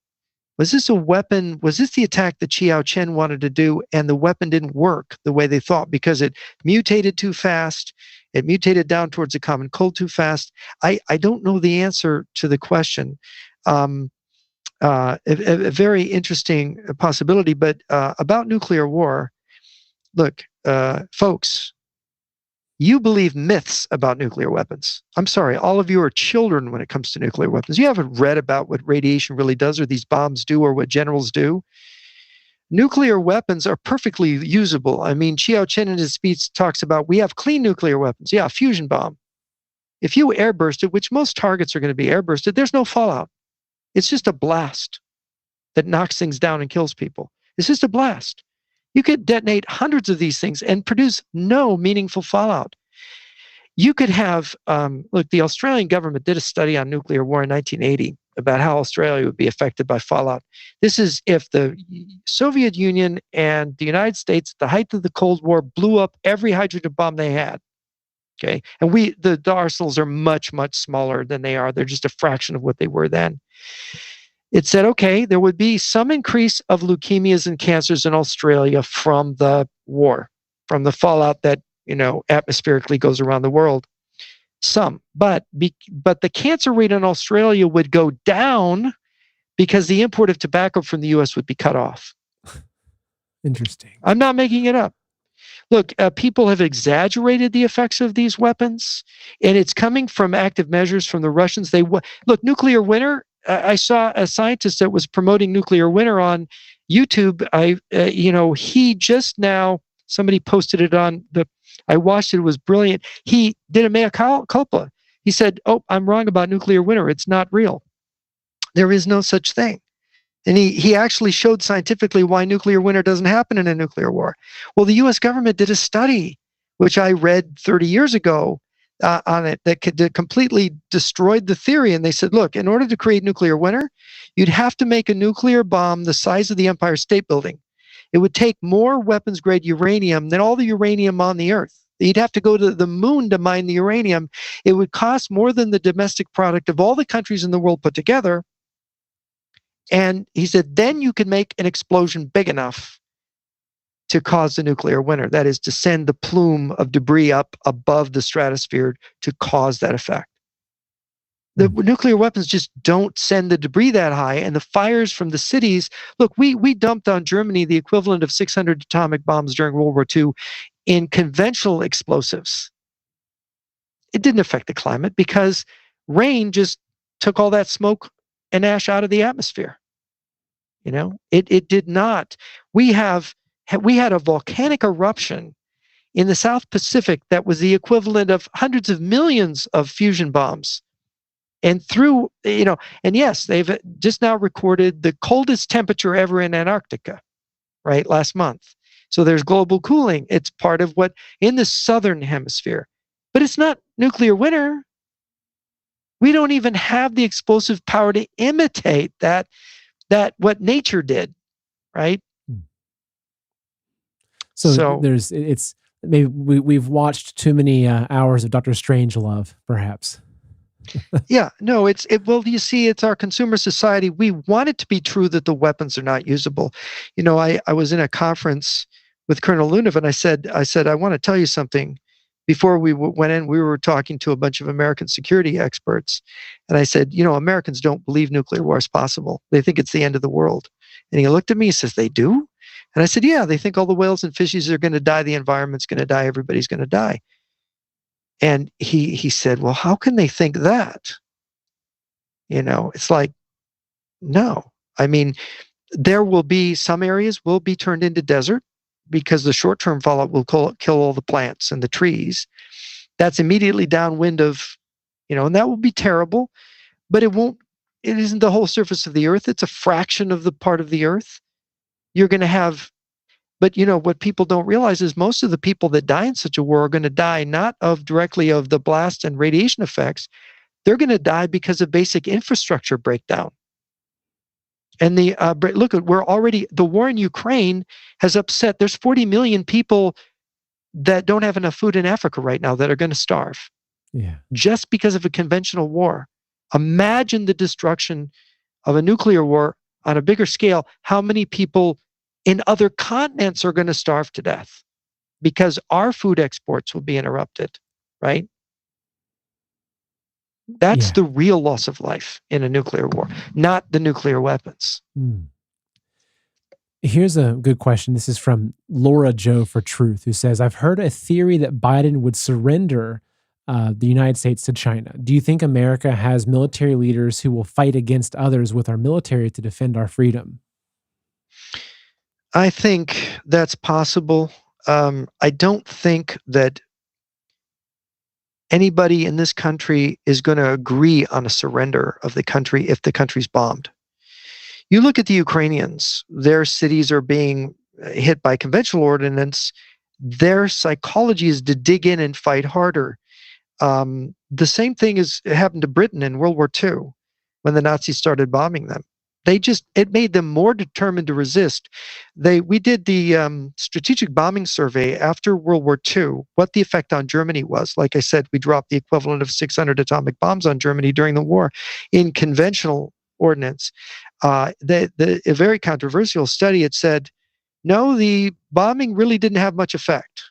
S2: Was this a weapon? Was this the attack that Chiao Chen wanted to do, and the weapon didn't work the way they thought because it mutated too fast? It mutated down towards the common cold too fast. I don't know the answer to the question. A very interesting possibility, but about nuclear war, look, folks, you believe myths about nuclear weapons. I'm sorry, all of you are children when it comes to nuclear weapons. You haven't read about what radiation really does, or these bombs do, or what generals do. Nuclear weapons are perfectly usable. I mean, Chiao Chen in his speech talks about we have clean nuclear weapons. Yeah, fusion bomb. If you airburst it, which most targets are going to be airbursted, there's no fallout. It's just a blast that knocks things down and kills people. It's just a blast. You could detonate hundreds of these things and produce no meaningful fallout. You could have, look, the Australian government did a study on nuclear war in 1980 about how Australia would be affected by fallout. This is if the Soviet Union and the United States, at the height of the Cold War, blew up every hydrogen bomb they had. Okay. And the arsenals are much, much smaller than they are. They're just a fraction of what they were then. It said, okay, there would be some increase of leukemias and cancers in Australia from the war, from the fallout that, atmospherically goes around the world. Some, but the cancer rate in Australia would go down because the import of tobacco from the US would be cut off.
S1: Interesting.
S2: I'm not making it up. Look, people have exaggerated the effects of these weapons, and it's coming from active measures from the Russians. Look, nuclear winter. I saw a scientist that was promoting nuclear winter on YouTube. He just now, somebody posted it on I watched it. It was brilliant. He did a mea culpa. He said, "Oh, I'm wrong about nuclear winter. It's not real. There is no such thing." And he actually showed scientifically why nuclear winter doesn't happen in a nuclear war. Well, the US government did a study, which I read 30 years ago on it, that completely destroyed the theory. And they said, look, in order to create nuclear winter, you'd have to make a nuclear bomb the size of the Empire State Building. It would take more weapons-grade uranium than all the uranium on the Earth. You'd have to go to the moon to mine the uranium. It would cost more than the domestic product of all the countries in the world put together. And he said, then you can make an explosion big enough to cause the nuclear winter. That is, to send the plume of debris up above the stratosphere to cause that effect. The nuclear weapons just don't send the debris that high, and the fires from the cities. Look, we dumped on Germany the equivalent of 600 atomic bombs during World War II in conventional explosives. It didn't affect the climate because rain just took all that smoke and ash out of the atmosphere. It did not. We had a volcanic eruption in the South Pacific that was the equivalent of hundreds of millions of fusion bombs. And and yes, they've just now recorded the coldest temperature ever in Antarctica, right, last month. So there's global cooling. It's part of what in the southern hemisphere, but it's not nuclear winter. We don't even have the explosive power to imitate that what nature did, right?
S1: So maybe we've watched too many hours of Dr. Strangelove, perhaps.
S2: Yeah, no, well, you see, it's our consumer society. We want it to be true that the weapons are not usable. I was in a conference with Colonel Lunev, and I said, I want to tell you something. Before we went in, we were talking to a bunch of American security experts. And I said, Americans don't believe nuclear war is possible. They think it's the end of the world. And he looked at me and says, they do? And I said, yeah, they think all the whales and fishies are going to die. The environment's going to die. Everybody's going to die. And he said, well, how can they think that? It's like, no. I mean, there will be some areas will be turned into desert, because the short-term fallout will kill all the plants and the trees. That's immediately downwind of, and that will be terrible, but it isn't the whole surface of the earth. It's a fraction of the part of the earth. You're going to have, but what people don't realize is most of the people that die in such a war are going to die not directly of the blast and radiation effects. They're going to die because of basic infrastructure breakdown. And look, the war in Ukraine has upset. There's 40 million people that don't have enough food in Africa right now that are going to starve.
S1: Yeah.
S2: Just because of a conventional war. Imagine the destruction of a nuclear war on a bigger scale. How many people in other continents are going to starve to death because our food exports will be interrupted, right? That's the real loss of life in a nuclear war, not the nuclear weapons.
S1: Here's a good question. This is from Laura Joe for Truth, who says, I've heard a theory that Biden would surrender the United States to China. Do you think America has military leaders who will fight against others with our military to defend our freedom?
S2: I think that's possible. I don't think that anybody in this country is going to agree on a surrender of the country if the country's bombed. You look at the Ukrainians, their cities are being hit by conventional ordnance. Their psychology is to dig in and fight harder. The same thing is happened to Britain in World War II when the Nazis started bombing them. It made them more determined to resist. We did the strategic bombing survey after World War II, what the effect on Germany was. Like I said, we dropped the equivalent of 600 atomic bombs on Germany during the war in conventional ordnance. A very controversial study, it said, no, the bombing really didn't have much effect.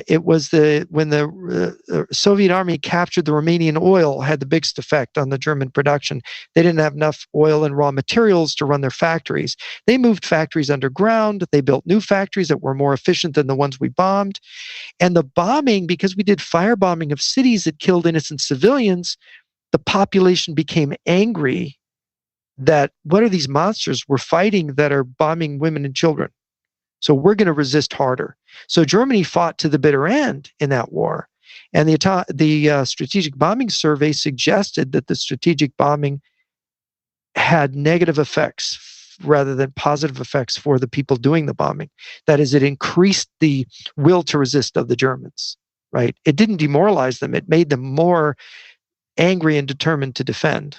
S2: It was when the Soviet army captured the Romanian oil had the biggest effect on the German production. They didn't have enough oil and raw materials to run their factories. They moved factories underground. They built new factories that were more efficient than the ones we bombed. And the bombing, because we did firebombing of cities that killed innocent civilians, the population became angry that what are these monsters we're fighting that are bombing women and children? So we're going to resist harder. So Germany fought to the bitter end in that war. And the strategic bombing survey suggested that the strategic bombing had negative effects rather than positive effects for the people doing the bombing. That is, it increased the will to resist of the Germans, right? It didn't demoralize them. It made them more angry and determined to defend.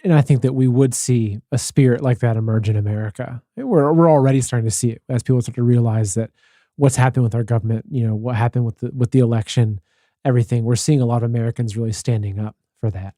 S1: And I think that we would see a spirit like that emerge in America. We're already starting to see it as people start to realize that what's happened with our government, what happened with the election, everything. We're seeing a lot of Americans really standing up for that.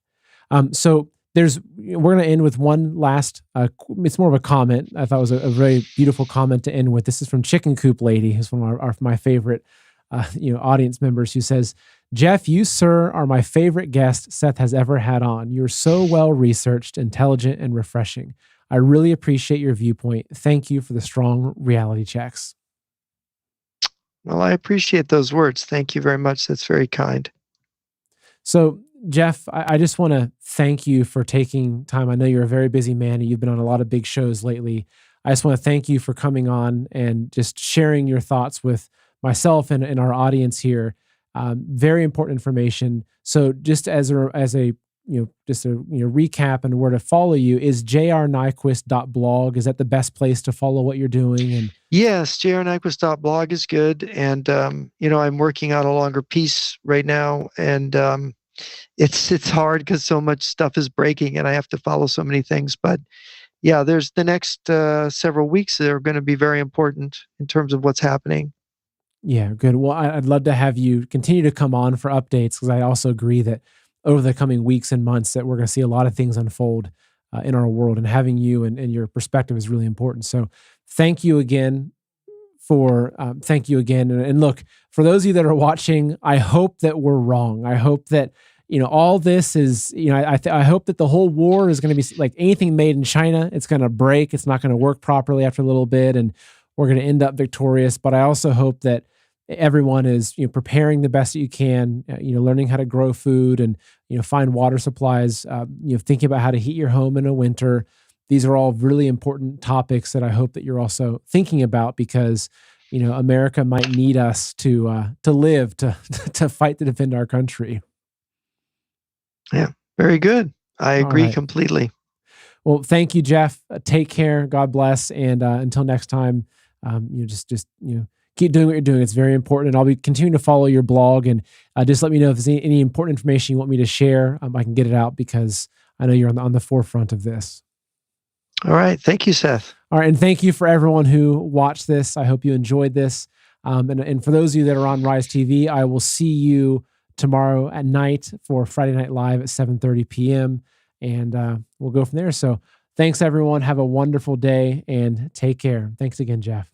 S1: So we're going to end with one last. It's more of a comment. I thought it was a very beautiful comment to end with. This is from Chicken Coop Lady, who's one of my favorite, audience members, who says, "Jeff, you, sir, are my favorite guest Seth has ever had on. You're so well researched, intelligent, and refreshing. I really appreciate your viewpoint. Thank you for the strong reality checks."
S2: Well, I appreciate those words. Thank you very much. That's very kind.
S1: So, Jeff, I just want to thank you for taking time. I know you're a very busy man and you've been on a lot of big shows lately. I just want to thank you for coming on and just sharing your thoughts with myself and our audience here. Very important information. So just as a recap and where to follow you is jrnyquist.blog. Is that the best place to follow what you're doing? And
S2: yes, jrnyquist.blog is good. And, I'm working on a longer piece right now, and it's hard because so much stuff is breaking and I have to follow so many things. But yeah, there's the next several weeks that are going to be very important in terms of what's happening.
S1: yeah, good. Well, I'd love to have you continue to come on for updates, because I also agree that over the coming weeks and months that we're going to see a lot of things unfold in our world, and having you and your perspective is really important. So thank you again thank you again. And look, for those of you that are watching, I hope that we're wrong. I hope that, all this is, I hope that the whole war is going to be like anything made in China. It's going to break. It's not going to work properly after a little bit, and we're going to end up victorious. But I also hope that everyone is, preparing the best that you can, learning how to grow food and, find water supplies, thinking about how to heat your home in a winter. These are all really important topics that I hope that you're also thinking about, because, America might need us to live, to fight to defend our country.
S2: Yeah, very good. I agree
S1: right.
S2: completely.
S1: Well, thank you, Jeff. Take care. God bless. And until next time, just keep doing what you're doing. It's very important. And I'll be continuing to follow your blog, and just let me know if there's any important information you want me to share. I can get it out, because I know you're on the forefront of this.
S2: All right. Thank you, Seth.
S1: All right. And thank you for everyone who watched this. I hope you enjoyed this. And for those of you that are on Rise TV, I will see you tomorrow at night for Friday Night Live at 7:30 p.m. And we'll go from there. So thanks, everyone. Have a wonderful day and take care. Thanks again, Jeff.